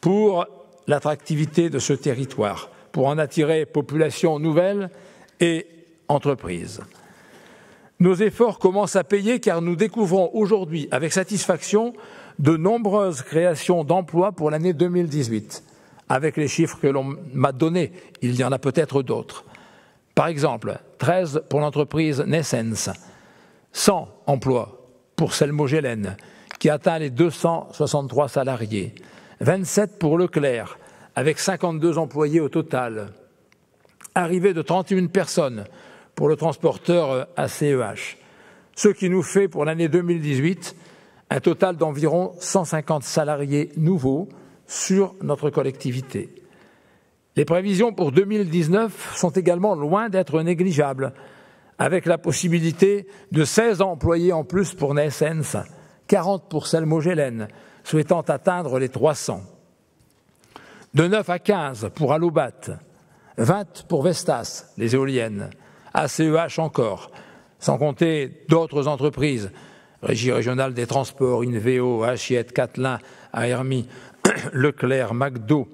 pour l'attractivité de ce territoire, pour en attirer population nouvelle et entreprises. Nos efforts commencent à payer car nous découvrons aujourd'hui avec satisfaction de nombreuses créations d'emplois pour l'année 2018. Avec les chiffres que l'on m'a donnés, il y en a peut-être d'autres. Par exemple, 13 pour l'entreprise Nessens, 100 emplois pour Selmo-Gélène, qui atteint les 263 salariés, 27 pour Leclerc, avec 52 employés au total, arrivée de 31 personnes pour le transporteur ACEH, ce qui nous fait pour l'année 2018 un total d'environ 150 salariés nouveaux sur notre collectivité. Les prévisions pour 2019 sont également loin d'être négligeables, avec la possibilité de 16 employés en plus pour Nessens, 40 pour Selmo-Gélène, souhaitant atteindre les 300. De 9 à 15 pour Allobat, 20 pour Vestas, les éoliennes, ACEH encore, sans compter d'autres entreprises, Régie régionale des transports, Invéo, Hachette, Catelin, Aermi, Leclerc, McDo,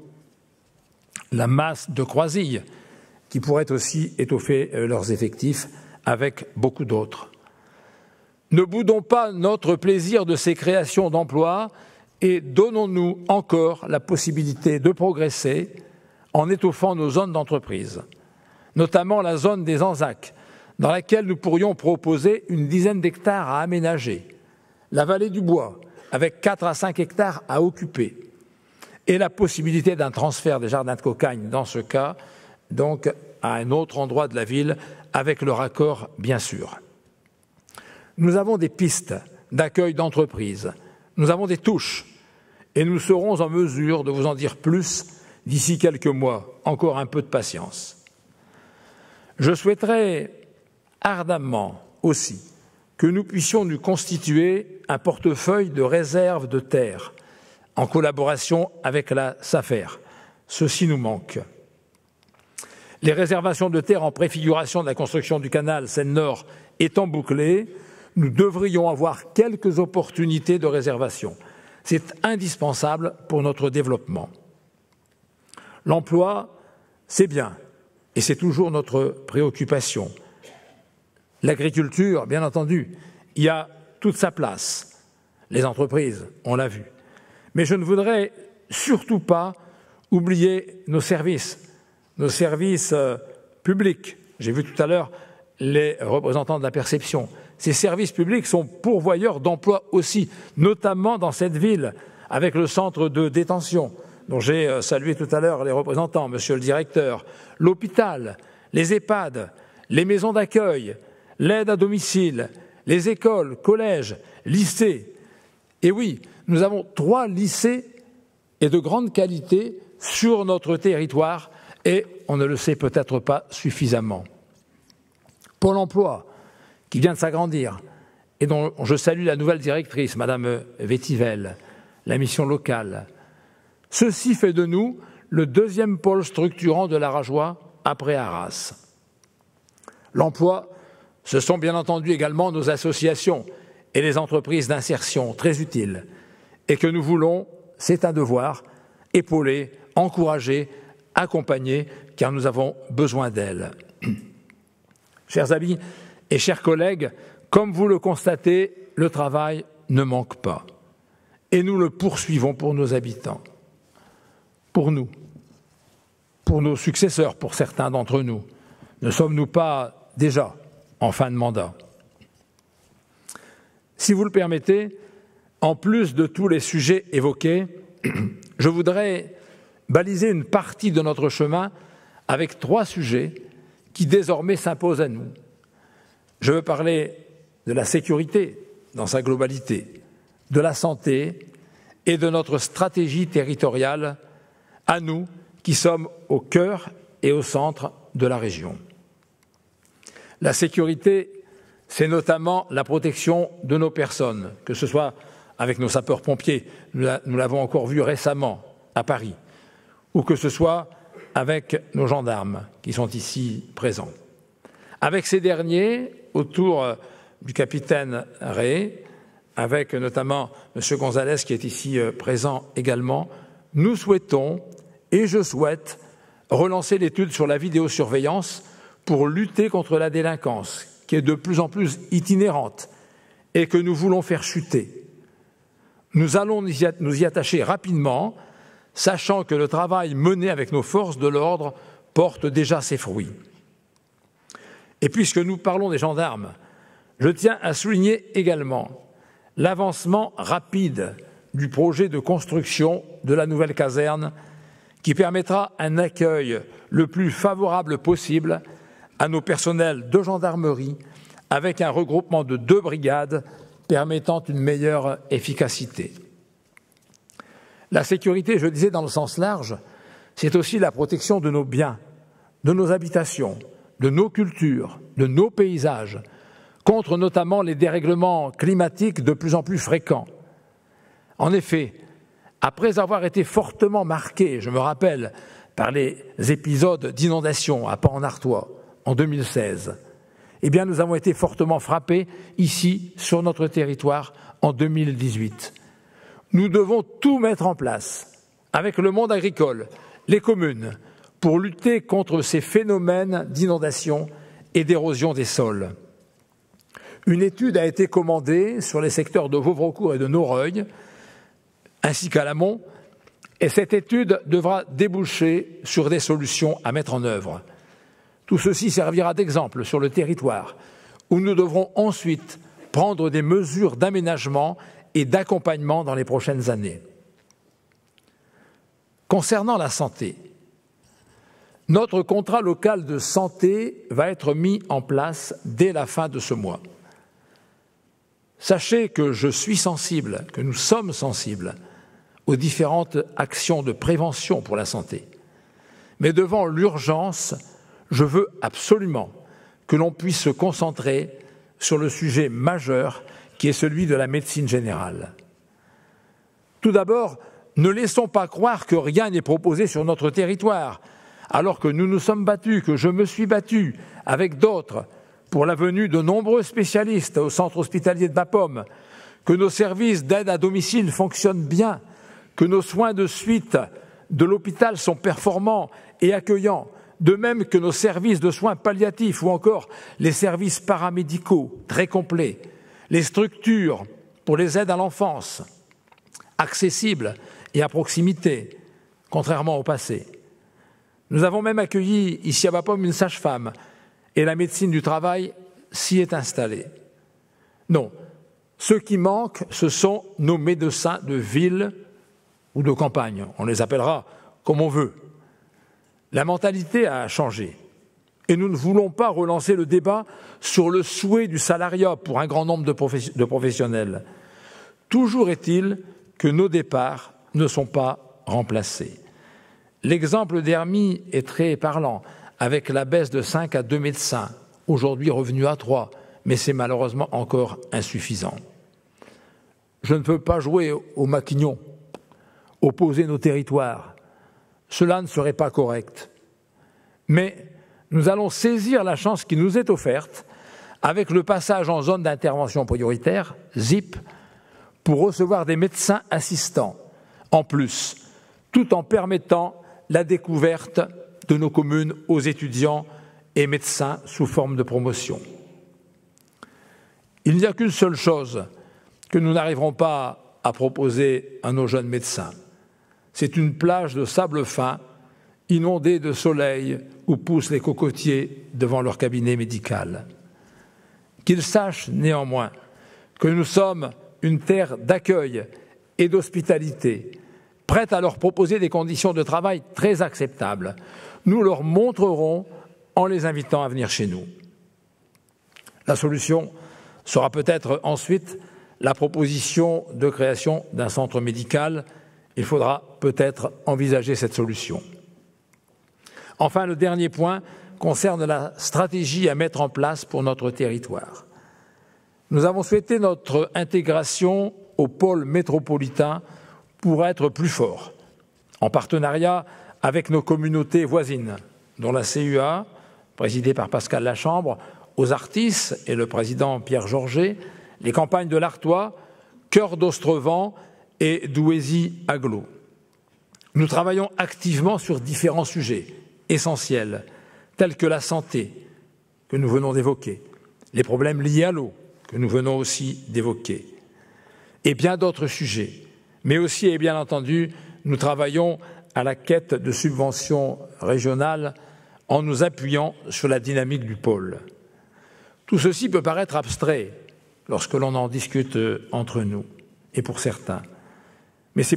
la masse de Croisille, qui pourraient aussi étoffer leurs effectifs avec beaucoup d'autres. Ne boudons pas notre plaisir de ces créations d'emplois et donnons-nous encore la possibilité de progresser en étoffant nos zones d'entreprise, notamment la zone des Anzacs, dans laquelle nous pourrions proposer une dizaine d'hectares à aménager, la vallée du Bois, avec 4 à 5 hectares à occuper, et la possibilité d'un transfert des jardins de Cocagne, dans ce cas, donc à un autre endroit de la ville, avec le raccord, bien sûr. Nous avons des pistes d'accueil d'entreprises, nous avons des touches, et nous serons en mesure de vous en dire plus d'ici quelques mois. Encore un peu de patience. Je souhaiterais ardemment aussi que nous puissions nous constituer un portefeuille de réserve de terre en collaboration avec la SAFER. Ceci nous manque. Les réservations de terre en préfiguration de la construction du canal Seine-Nord étant bouclées, nous devrions avoir quelques opportunités de réservation. C'est indispensable pour notre développement. L'emploi, c'est bien, et c'est toujours notre préoccupation. L'agriculture, bien entendu, y a toute sa place. Les entreprises, on l'a vu. Mais je ne voudrais surtout pas oublier nos services publics. J'ai vu tout à l'heure les représentants de la perception. Ces services publics sont pourvoyeurs d'emplois aussi, notamment dans cette ville, avec le centre de détention, dont j'ai salué tout à l'heure les représentants, monsieur le directeur, l'hôpital, les EHPAD, les maisons d'accueil, l'aide à domicile, les écoles, collèges, lycées. Et oui, nous avons 3 lycées et de grande qualité sur notre territoire et on ne le sait peut-être pas suffisamment. Pôle emploi, qui vient de s'agrandir et dont je salue la nouvelle directrice, Madame Vétivel, la mission locale. Ceci fait de nous le 2e pôle structurant de l'Arajois après Arras. L'emploi, ce sont bien entendu également nos associations et les entreprises d'insertion, très utiles, et que nous voulons, c'est un devoir, épauler, encourager, accompagner, car nous avons besoin d'elles. Chers amis et chers collègues, comme vous le constatez, le travail ne manque pas. Et nous le poursuivons pour nos habitants, pour nous, pour nos successeurs, pour certains d'entre nous. Ne sommes-nous pas déjà en fin de mandat? Si vous le permettez, en plus de tous les sujets évoqués, je voudrais baliser une partie de notre chemin avec 3 sujets qui désormais s'imposent à nous. Je veux parler de la sécurité dans sa globalité, de la santé et de notre stratégie territoriale, à nous qui sommes au cœur et au centre de la région. La sécurité, c'est notamment la protection de nos personnes, que ce soit avec nos sapeurs-pompiers, nous l'avons encore vu récemment à Paris, ou que ce soit avec nos gendarmes qui sont ici présents. Avec ces derniers, autour du capitaine Ray, avec notamment M. Gonzalez qui est ici présent également, nous souhaitons, et je souhaite, relancer l'étude sur la vidéosurveillance pour lutter contre la délinquance, qui est de plus en plus itinérante et que nous voulons faire chuter. Nous allons nous y attacher rapidement, sachant que le travail mené avec nos forces de l'ordre porte déjà ses fruits. Et puisque nous parlons des gendarmes, je tiens à souligner également l'avancement rapide du projet de construction de la nouvelle caserne qui permettra un accueil le plus favorable possible à nos personnels de gendarmerie avec un regroupement de 2 brigades permettant une meilleure efficacité. La sécurité, je disais dans le sens large, c'est aussi la protection de nos biens, de nos habitations, de nos cultures, de nos paysages, contre notamment les dérèglements climatiques de plus en plus fréquents. En effet, après avoir été fortement marqués, je me rappelle, par les épisodes d'inondation à Pans-en-Artois en 2016, eh bien nous avons été fortement frappés ici, sur notre territoire, en 2018. Nous devons tout mettre en place, avec le monde agricole, les communes, pour lutter contre ces phénomènes d'inondation et d'érosion des sols. Une étude a été commandée sur les secteurs de Vauvrecourt et de Noreuil, ainsi qu'à l'amont, et cette étude devra déboucher sur des solutions à mettre en œuvre. Tout ceci servira d'exemple sur le territoire, où nous devrons ensuite prendre des mesures d'aménagement et d'accompagnement dans les prochaines années. Concernant la santé, notre contrat local de santé va être mis en place dès la fin de ce mois. Sachez que je suis sensible, que nous sommes sensibles aux différentes actions de prévention pour la santé. Mais devant l'urgence, je veux absolument que l'on puisse se concentrer sur le sujet majeur qui est celui de la médecine générale. Tout d'abord, ne laissons pas croire que rien n'est proposé sur notre territoire, alors que nous nous sommes battus, que je me suis battu avec d'autres pour la venue de nombreux spécialistes au centre hospitalier de Bapaume, que nos services d'aide à domicile fonctionnent bien, que nos soins de suite de l'hôpital sont performants et accueillants, de même que nos services de soins palliatifs ou encore les services paramédicaux très complets, les structures pour les aides à l'enfance, accessibles et à proximité, contrairement au passé. Nous avons même accueilli ici à Bapaume une sage-femme et la médecine du travail s'y est installée. Non, ce qui manque, ce sont nos médecins de ville ou de campagne. On les appellera comme on veut. La mentalité a changé et nous ne voulons pas relancer le débat sur le souhait du salariat pour un grand nombre de professionnels. Toujours est-il que nos départs ne sont pas remplacés. L'exemple d'Hermie est très parlant, avec la baisse de 5 à 2 médecins, aujourd'hui revenus à 3, mais c'est malheureusement encore insuffisant. Je ne peux pas jouer au maquignon, opposer nos territoires. Cela ne serait pas correct. Mais nous allons saisir la chance qui nous est offerte avec le passage en zone d'intervention prioritaire, ZIP, pour recevoir des médecins assistants en plus, tout en permettant la découverte de nos communes aux étudiants et médecins sous forme de promotion. Il n'y a qu'une seule chose que nous n'arriverons pas à proposer à nos jeunes médecins. C'est une plage de sable fin, inondée de soleil, où poussent les cocotiers devant leur cabinet médical. Qu'ils sachent néanmoins que nous sommes une terre d'accueil et d'hospitalité, prête à leur proposer des conditions de travail très acceptables. Nous leur montrerons en les invitant à venir chez nous. La solution sera peut-être ensuite la proposition de création d'un centre médical. Il faudra peut-être envisager cette solution. Enfin, le dernier point concerne la stratégie à mettre en place pour notre territoire. Nous avons souhaité notre intégration au pôle métropolitain pour être plus fort, en partenariat avec nos communautés voisines, dont la CUA, présidée par Pascal Lachambre, aux Artis et le président Pierre Georget, les campagnes de l'Artois, Cœur d'Ostrevent et d'Ouésy-Aglo. Nous travaillons activement sur différents sujets essentiels, tels que la santé, que nous venons d'évoquer, les problèmes liés à l'eau, que nous venons aussi d'évoquer, et bien d'autres sujets. Mais aussi, et bien entendu, nous travaillons à la quête de subventions régionales en nous appuyant sur la dynamique du pôle. Tout ceci peut paraître abstrait lorsque l'on en discute entre nous, et pour certains. Mais c'est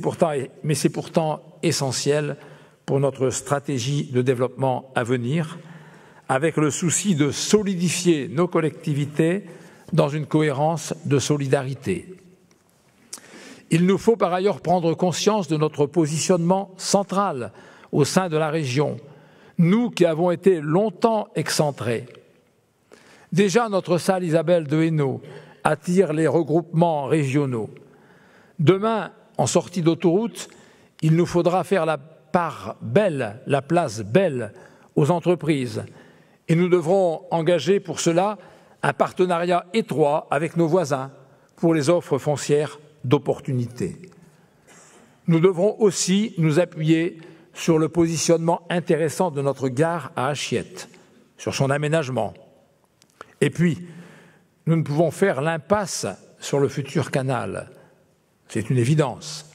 pourtant essentiel pour notre stratégie de développement à venir, avec le souci de solidifier nos collectivités dans une cohérence de solidarité. Il nous faut par ailleurs prendre conscience de notre positionnement central au sein de la région, nous qui avons été longtemps excentrés. Déjà, notre salle Isabelle de Hainaut attire les regroupements régionaux. Demain, en sortie d'autoroute, il nous faudra faire la part belle, la place belle aux entreprises. Et nous devrons engager pour cela un partenariat étroit avec nos voisins pour les offres foncières d'opportunités. Nous devrons aussi nous appuyer sur le positionnement intéressant de notre gare à Achiette, sur son aménagement. Et puis, nous ne pouvons faire l'impasse sur le futur canal. C'est une évidence.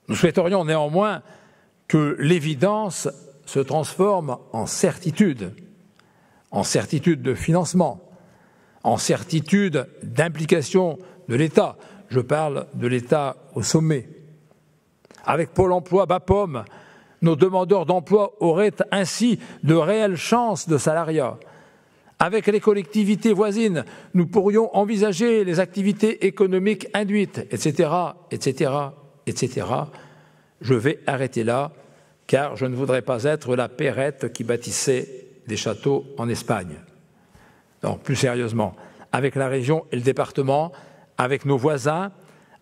Nous souhaiterions néanmoins que l'évidence se transforme en certitude de financement, en certitude d'implication de l'État. Je parle de l'État au sommet. Avec Pôle emploi BAPOM, nos demandeurs d'emploi auraient ainsi de réelles chances de salariat. Avec les collectivités voisines, nous pourrions envisager les activités économiques induites, etc., etc., etc. Je vais arrêter là, car je ne voudrais pas être la Perrette qui bâtissait des châteaux en Espagne. Non, plus sérieusement, avec la région et le département, avec nos voisins,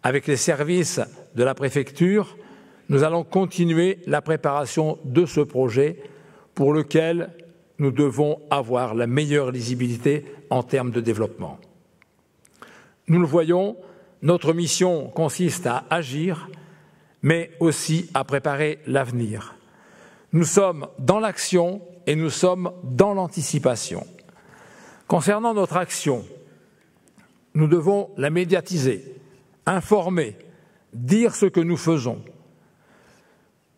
avec les services de la préfecture, nous allons continuer la préparation de ce projet pour lequel nous devons avoir la meilleure lisibilité en termes de développement. Nous le voyons, notre mission consiste à agir, mais aussi à préparer l'avenir. Nous sommes dans l'action et nous sommes dans l'anticipation. Concernant notre action, nous devons la médiatiser, informer, dire ce que nous faisons.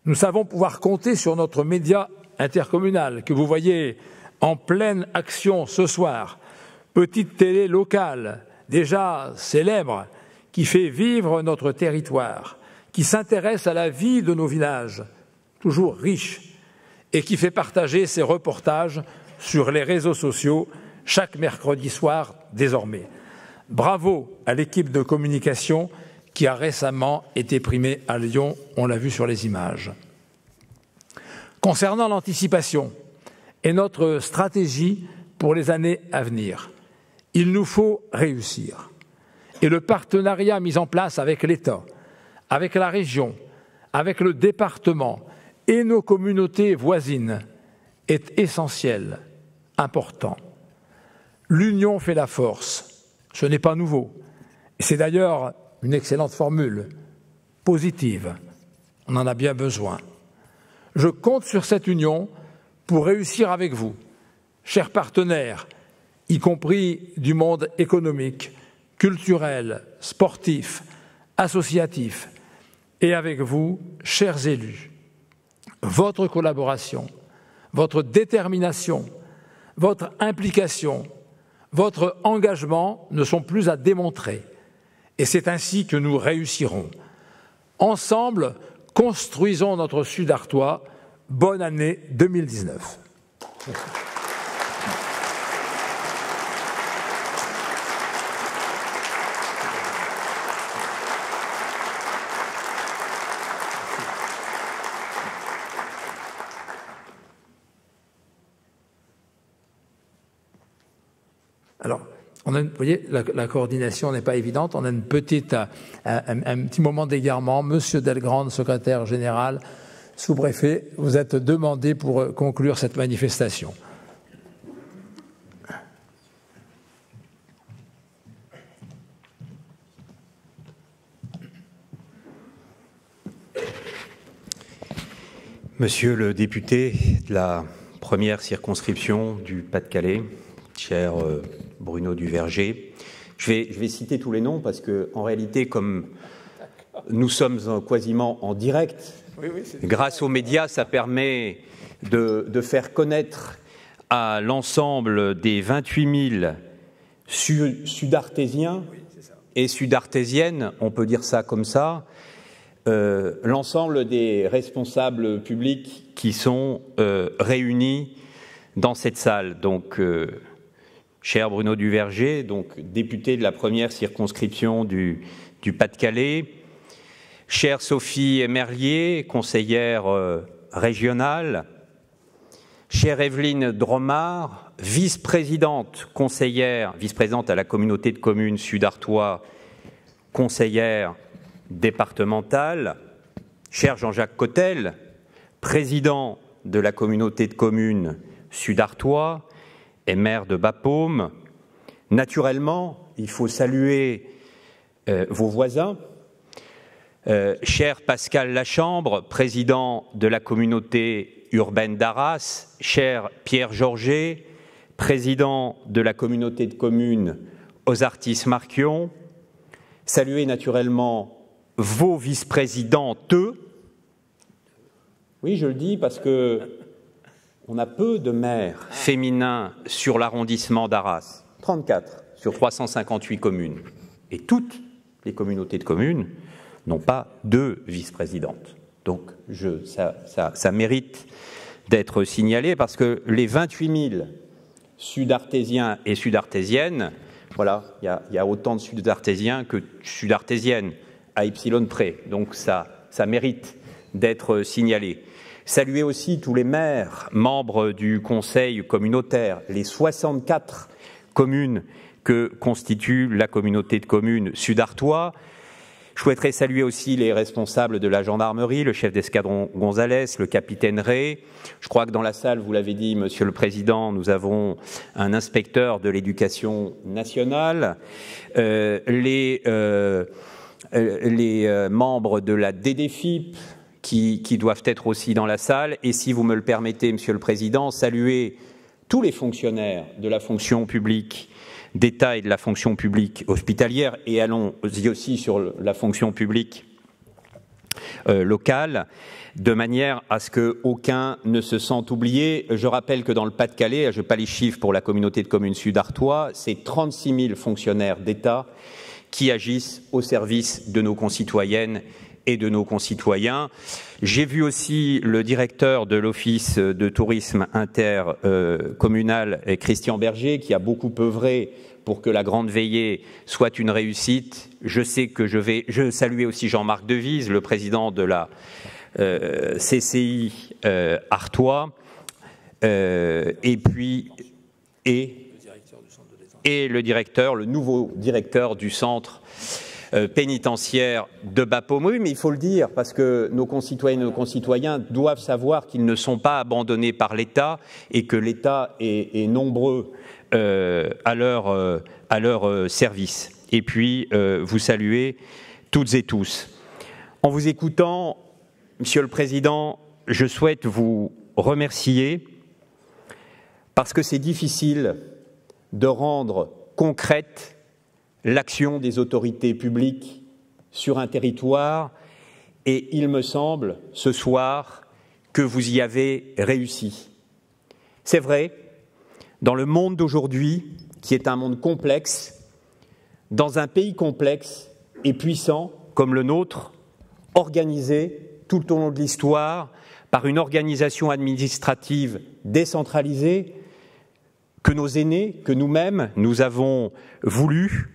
Nous savons pouvoir compter sur notre média intercommunal que vous voyez en pleine action ce soir, petite télé locale, déjà célèbre, qui fait vivre notre territoire, qui s'intéresse à la vie de nos villages, toujours riches, et qui fait partager ses reportages sur les réseaux sociaux chaque mercredi soir désormais. Bravo à l'équipe de communication qui a récemment été primée à Lyon, on l'a vu sur les images. Concernant l'anticipation et notre stratégie pour les années à venir, il nous faut réussir. Et le partenariat mis en place avec l'État, avec la région, avec le département et nos communautés voisines est essentiel, important. L'union fait la force. Ce n'est pas nouveau. C'est d'ailleurs une excellente formule, positive. On en a bien besoin. Je compte sur cette union pour réussir avec vous, chers partenaires, y compris du monde économique, culturel, sportif, associatif, et avec vous, chers élus. Votre collaboration, votre détermination, votre implication, votre engagement ne sont plus à démontrer. Et c'est ainsi que nous réussirons. Ensemble, construisons notre Sud Artois. Bonne année 2019. Alors, vous voyez, la coordination n'est pas évidente. On a une petite, un petit moment d'égarement. Monsieur Delgrande, secrétaire général, sous-préfet, vous êtes demandé pour conclure cette manifestation. Monsieur le député de la première circonscription du Pas-de-Calais, cher Bruno Duverger, je vais citer tous les noms parce que, en réalité, comme nous sommes quasiment en direct, grâce aux médias, ça permet de faire connaître à l'ensemble des 28 000 sud-artésiens et sud-artésiennes, on peut dire ça comme ça, l'ensemble des responsables publics qui sont réunis dans cette salle. Donc, cher Bruno Duverger, donc député de la première circonscription du Pas-de-Calais, chère Sophie Merlier, conseillère régionale, chère Evelyne Dromard, vice-présidente conseillère, vice-présidente à la communauté de communes Sud-Artois, conseillère départementale, cher Jean-Jacques Cotel, président de la communauté de communes Sud-Artois et maire de Bapaume. Naturellement, il faut saluer vos voisins. Cher Pascal Lachambre, président de la communauté urbaine d'Arras, cher Pierre Georget, président de la communauté de communes Ozartis-Marquion, saluer naturellement vos vice-présidentes. Oui, je le dis parce que on a peu de maires féminins sur l'arrondissement d'Arras. 34. sur 358 communes. Et toutes les communautés de communes n'ont pas 2 vice-présidentes. Donc ça mérite d'être signalé parce que les 28 000 sud-artésiens et sud-artésiennes, voilà, il y a autant de sud-artésiens que sud-artésiennes à epsilon près. Donc ça mérite d'être signalé. Saluer aussi tous les maires, membres du conseil communautaire, les 64 communes que constitue la communauté de communes Sud-Artois. Je souhaiterais saluer aussi les responsables de la gendarmerie, le chef d'escadron Gonzalez, le capitaine Ray. Je crois que dans la salle, vous l'avez dit, Monsieur le Président, nous avons un inspecteur de l'éducation nationale, les membres de la DDFIP qui doivent être aussi dans la salle. Et si vous me le permettez, Monsieur le Président, saluer tous les fonctionnaires de la fonction publique d'État et de la fonction publique hospitalière, et allons-y aussi sur la fonction publique locale, de manière à ce qu'aucun ne se sente oublié. Je rappelle que dans le Pas-de-Calais, je n'ai pas les chiffres pour la communauté de communes Sud-Artois, c'est 36 000 fonctionnaires d'État qui agissent au service de nos concitoyennes et de nos concitoyens. J'ai vu aussi le directeur de l'Office de tourisme intercommunal, Christian Berger, qui a beaucoup œuvré pour que la grande veillée soit une réussite. Je sais que je saluer aussi Jean-Marc Devise, le président de la CCI Artois, et le nouveau directeur du centre pénitentiaire de Bapaume. Oui, mais il faut le dire, parce que nos concitoyennes et nos concitoyens doivent savoir qu'ils ne sont pas abandonnés par l'État et que l'État est nombreux à leur service. Et puis, vous saluez toutes et tous. En vous écoutant, Monsieur le Président, je souhaite vous remercier parce que c'est difficile de rendre concrète l'action des autorités publiques sur un territoire, et il me semble, ce soir, que vous y avez réussi. C'est vrai, dans le monde d'aujourd'hui, qui est un monde complexe, dans un pays complexe et puissant comme le nôtre, organisé tout au long de l'histoire par une organisation administrative décentralisée que nos aînés, que nous-mêmes, nous avons voulu,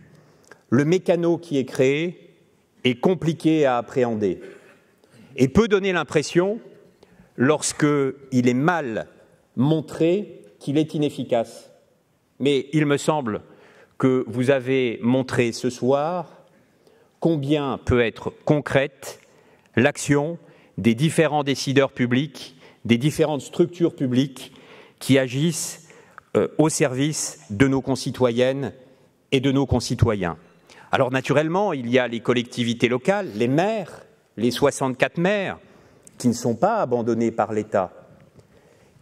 le mécano qui est créé est compliqué à appréhender et peut donner l'impression, lorsqu'il est mal montré, qu'il est inefficace. Mais il me semble que vous avez montré ce soir combien peut être concrète l'action des différents décideurs publics, des différentes structures publiques qui agissent au service de nos concitoyennes et de nos concitoyens. Alors naturellement, il y a les collectivités locales, les maires, les 64 maires, qui ne sont pas abandonnés par l'État,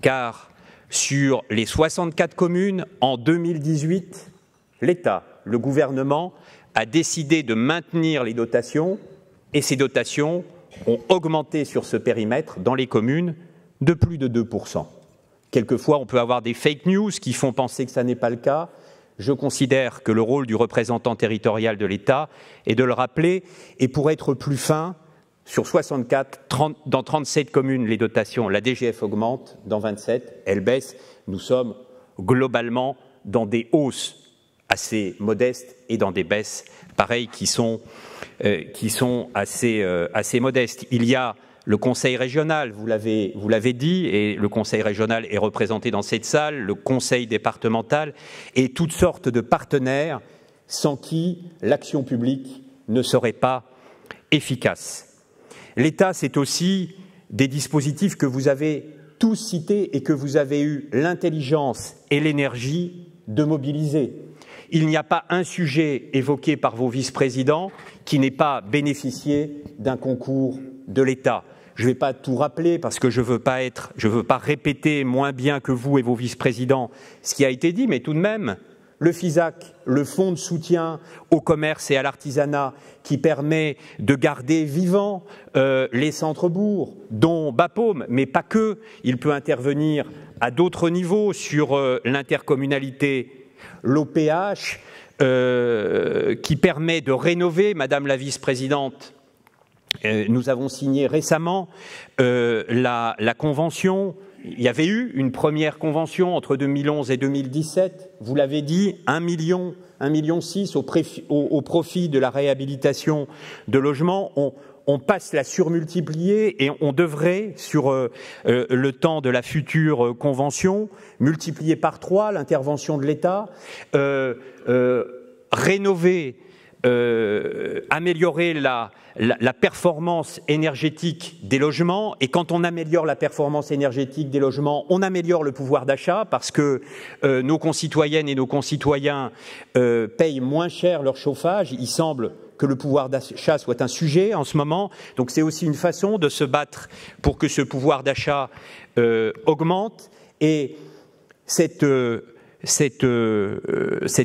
car sur les 64 communes, en 2018, l'État, le gouvernement, a décidé de maintenir les dotations, et ces dotations ont augmenté sur ce périmètre dans les communes de plus de 2%. Quelquefois, on peut avoir des fake news qui font penser que ça n'est pas le cas. Je considère que le rôle du représentant territorial de l'État est de le rappeler, et pour être plus fin, sur 64, dans 37 communes, les dotations, la DGF augmente, dans 27, elle baisse. Nous sommes globalement dans des hausses assez modestes et dans des baisses pareilles qui sont assez modestes. Il y a le conseil régional, vous l'avez dit, et le conseil régional est représenté dans cette salle, le conseil départemental et toutes sortes de partenaires sans qui l'action publique ne serait pas efficace. L'État, c'est aussi des dispositifs que vous avez tous cités et que vous avez eu l'intelligence et l'énergie de mobiliser. Il n'y a pas un sujet évoqué par vos vice-présidents qui n'ait pas bénéficié d'un concours de l'État. Je ne vais pas tout rappeler parce que je ne veux pas répéter moins bien que vous et vos vice-présidents ce qui a été dit, mais tout de même, le FISAC, le fonds de soutien au commerce et à l'artisanat qui permet de garder vivants les centres-bourgs, dont Bapaume, mais pas que, il peut intervenir à d'autres niveaux sur l'intercommunalité, l'OPH, qui permet de rénover, Madame la vice-présidente, nous avons signé récemment la convention. Il y avait eu une première convention entre 2011 et 2017, vous l'avez dit, 1,6 million au profit de la réhabilitation de logements. On passe la surmultiplier et on devrait, sur le temps de la future convention, multiplier par 3 l'intervention de l'État, rénover, améliorer la performance énergétique des logements. Et quand on améliore la performance énergétique des logements, on améliore le pouvoir d'achat parce que nos concitoyennes et nos concitoyens payent moins cher leur chauffage. Il semble que le pouvoir d'achat soit un sujet en ce moment. Donc c'est aussi une façon de se battre pour que ce pouvoir d'achat augmente. Et cette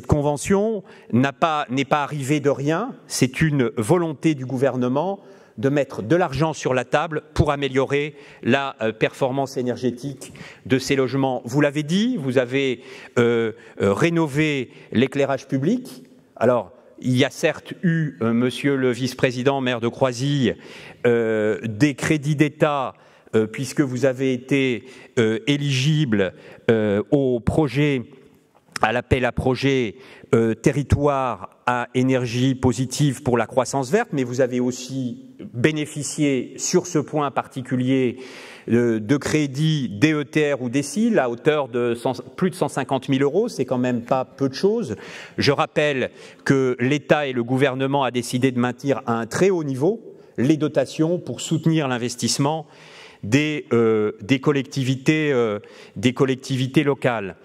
convention n'est pas arrivée de rien, c'est une volonté du gouvernement de mettre de l'argent sur la table pour améliorer la performance énergétique de ces logements. Vous l'avez dit, vous avez rénové l'éclairage public. Alors, il y a certes eu, monsieur le vice-président, maire de Croisille, des crédits d'État puisque vous avez été éligible au projet, à l'appel à projet territoire à énergie positive pour la croissance verte, mais vous avez aussi bénéficié sur ce point particulier de crédits DETR ou DECIL à hauteur de plus de 150 000 €, c'est quand même pas peu de choses. Je rappelle que l'État et le gouvernement a décidé de maintenir à un très haut niveau les dotations pour soutenir l'investissement des collectivités locales.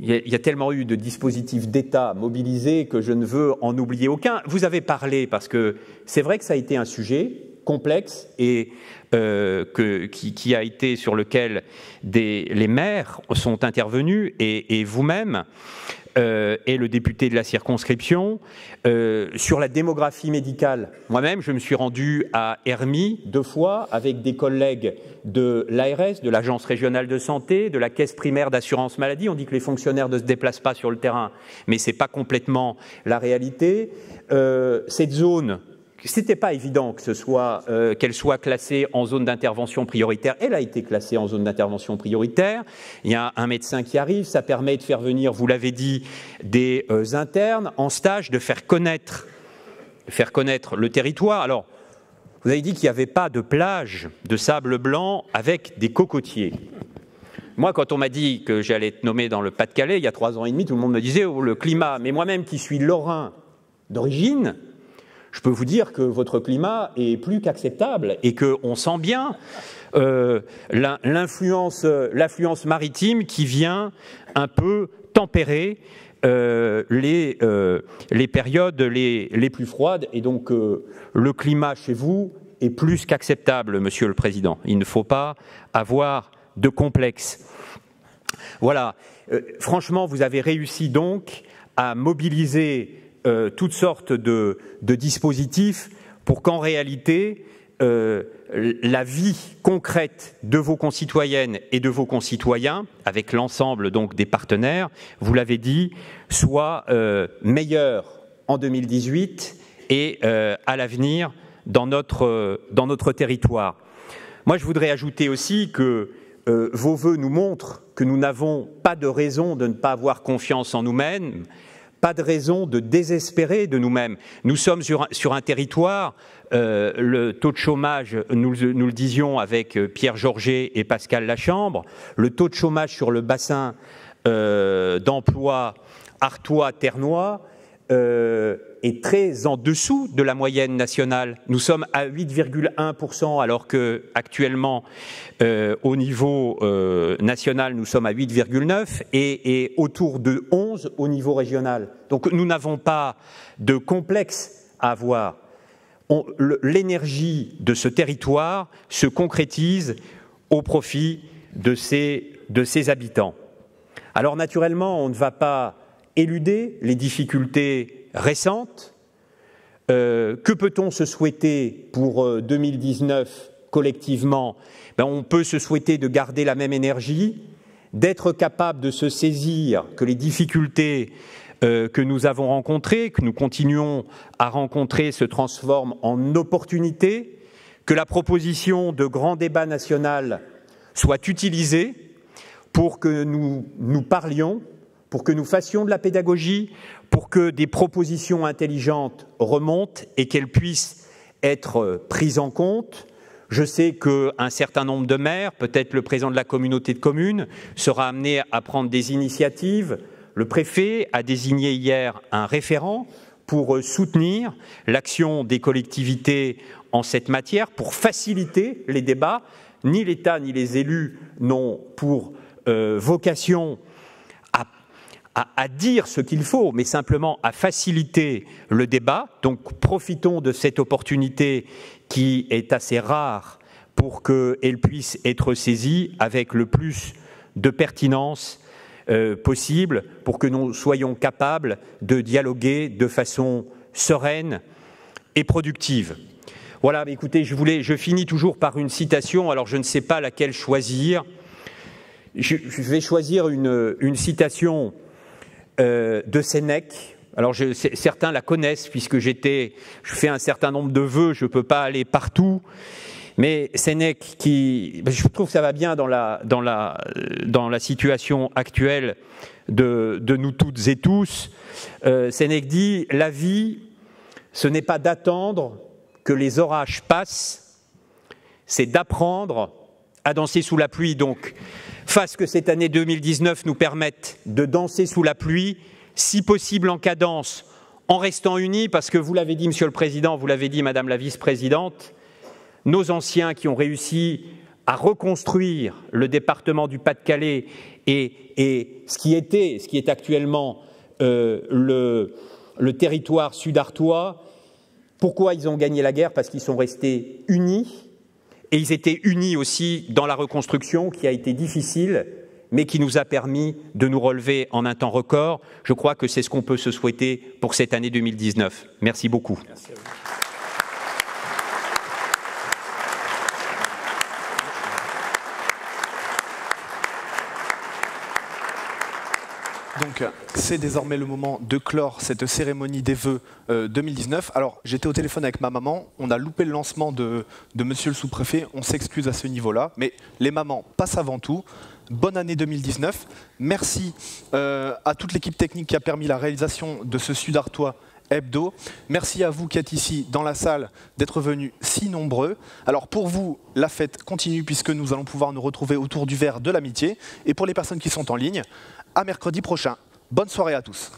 Il y a tellement eu de dispositifs d'État mobilisés que je ne veux en oublier aucun. Vous avez parlé, parce que c'est vrai que ça a été un sujet complexe et qui a été sur lequel les maires sont intervenus et vous-même et le député de la circonscription sur la démographie médicale. Moi-même, je me suis rendu à Hermie 2 fois avec des collègues de l'ARS, de l'Agence régionale de santé, de la Caisse primaire d'assurance maladie. On dit que les fonctionnaires ne se déplacent pas sur le terrain, mais ce n'est pas complètement la réalité. Cette zone, c'était pas évident que qu'elle soit classée en zone d'intervention prioritaire. Elle a été classée en zone d'intervention prioritaire. Il y a un médecin qui arrive, ça permet de faire venir, vous l'avez dit, des internes en stage, de faire connaître le territoire. Alors, vous avez dit qu'il n'y avait pas de plage de sable blanc avec des cocotiers. Moi, quand on m'a dit que j'allais être nommé dans le Pas-de-Calais, il y a 3 ans et demi, tout le monde me disait oh, le climat. Mais moi-même qui suis lorrain d'origine, je peux vous dire que votre climat est plus qu'acceptable et qu'on sent bien l'influence maritime qui vient un peu tempérer les périodes les plus froides. Et donc, le climat chez vous est plus qu'acceptable, Monsieur le Président. Il ne faut pas avoir de complexe. Voilà. Franchement, vous avez réussi donc à mobiliser toutes sortes de dispositifs pour qu'en réalité, la vie concrète de vos concitoyennes et de vos concitoyens, avec l'ensemble donc des partenaires, vous l'avez dit, soit meilleure en 2018 et à l'avenir dans notre territoire. Moi, je voudrais ajouter aussi que vos vœux nous montrent que nous n'avons pas de raison de ne pas avoir confiance en nous-mêmes, pas de raison de désespérer de nous-mêmes. Nous sommes sur un territoire, le taux de chômage, nous le disions avec Pierre Georget et Pascal Lachambre, le taux de chômage sur le bassin d'emploi Artois-Ternois est très en dessous de la moyenne nationale. Nous sommes à 8,1% alors que actuellement au niveau national nous sommes à 8,9 et autour de 11 au niveau régional. Donc nous n'avons pas de complexe à avoir. L'énergie de ce territoire se concrétise au profit de ses habitants. Alors naturellement, on ne va pas éluder les difficultés récentes. Que peut-on se souhaiter pour 2019 collectivement? On peut se souhaiter de garder la même énergie, d'être capable de se saisir que les difficultés que nous avons rencontrées, que nous continuons à rencontrer, se transforment en opportunités, que la proposition de grand débat national soit utilisée pour que nous parlions, pour que nous fassions de la pédagogie, pour que des propositions intelligentes remontent et qu'elles puissent être prises en compte. Je sais qu'un certain nombre de maires, peut-être le président de la communauté de communes, sera amené à prendre des initiatives. Le préfet a désigné hier un référent pour soutenir l'action des collectivités en cette matière, pour faciliter les débats. Ni l'État ni les élus n'ont pour vocation à dire ce qu'il faut, mais simplement à faciliter le débat. Donc profitons de cette opportunité qui est assez rare pour qu'elle puisse être saisie avec le plus de pertinence possible, pour que nous soyons capables de dialoguer de façon sereine et productive. Voilà, écoutez, je finis toujours par une citation, alors je ne sais pas laquelle choisir. Je vais choisir une citation de Sénèque. Alors certains la connaissent puisque je fais un certain nombre de vœux, je ne peux pas aller partout, mais Sénèque je trouve que ça va bien dans la situation actuelle de nous toutes et tous. Sénèque dit: la vie, ce n'est pas d'attendre que les orages passent, c'est d'apprendre à danser sous la pluie. Donc, fasse que cette année 2019 nous permette de danser sous la pluie, si possible en cadence, en restant unis, parce que vous l'avez dit, Monsieur le Président, vous l'avez dit, Madame la Vice-Présidente, nos anciens qui ont réussi à reconstruire le département du Pas-de-Calais et ce qui est actuellement le territoire sud-artois, pourquoi ils ont gagné la guerre? Parce qu'ils sont restés unis. Et ils étaient unis aussi dans la reconstruction qui a été difficile, mais qui nous a permis de nous relever en un temps record. Je crois que c'est ce qu'on peut se souhaiter pour cette année 2019. Merci beaucoup. Merci à vous. Donc, c'est désormais le moment de clore cette cérémonie des vœux 2019. Alors, j'étais au téléphone avec ma maman, on a loupé le lancement de monsieur le sous-préfet, on s'excuse à ce niveau-là, mais les mamans passent avant tout. Bonne année 2019. Merci à toute l'équipe technique qui a permis la réalisation de ce Sud-Artois Hebdo. Merci à vous qui êtes ici dans la salle d'être venus si nombreux. Alors pour vous, la fête continue puisque nous allons pouvoir nous retrouver autour du verre de l'amitié. Et pour les personnes qui sont en ligne, à mercredi prochain. Bonne soirée à tous.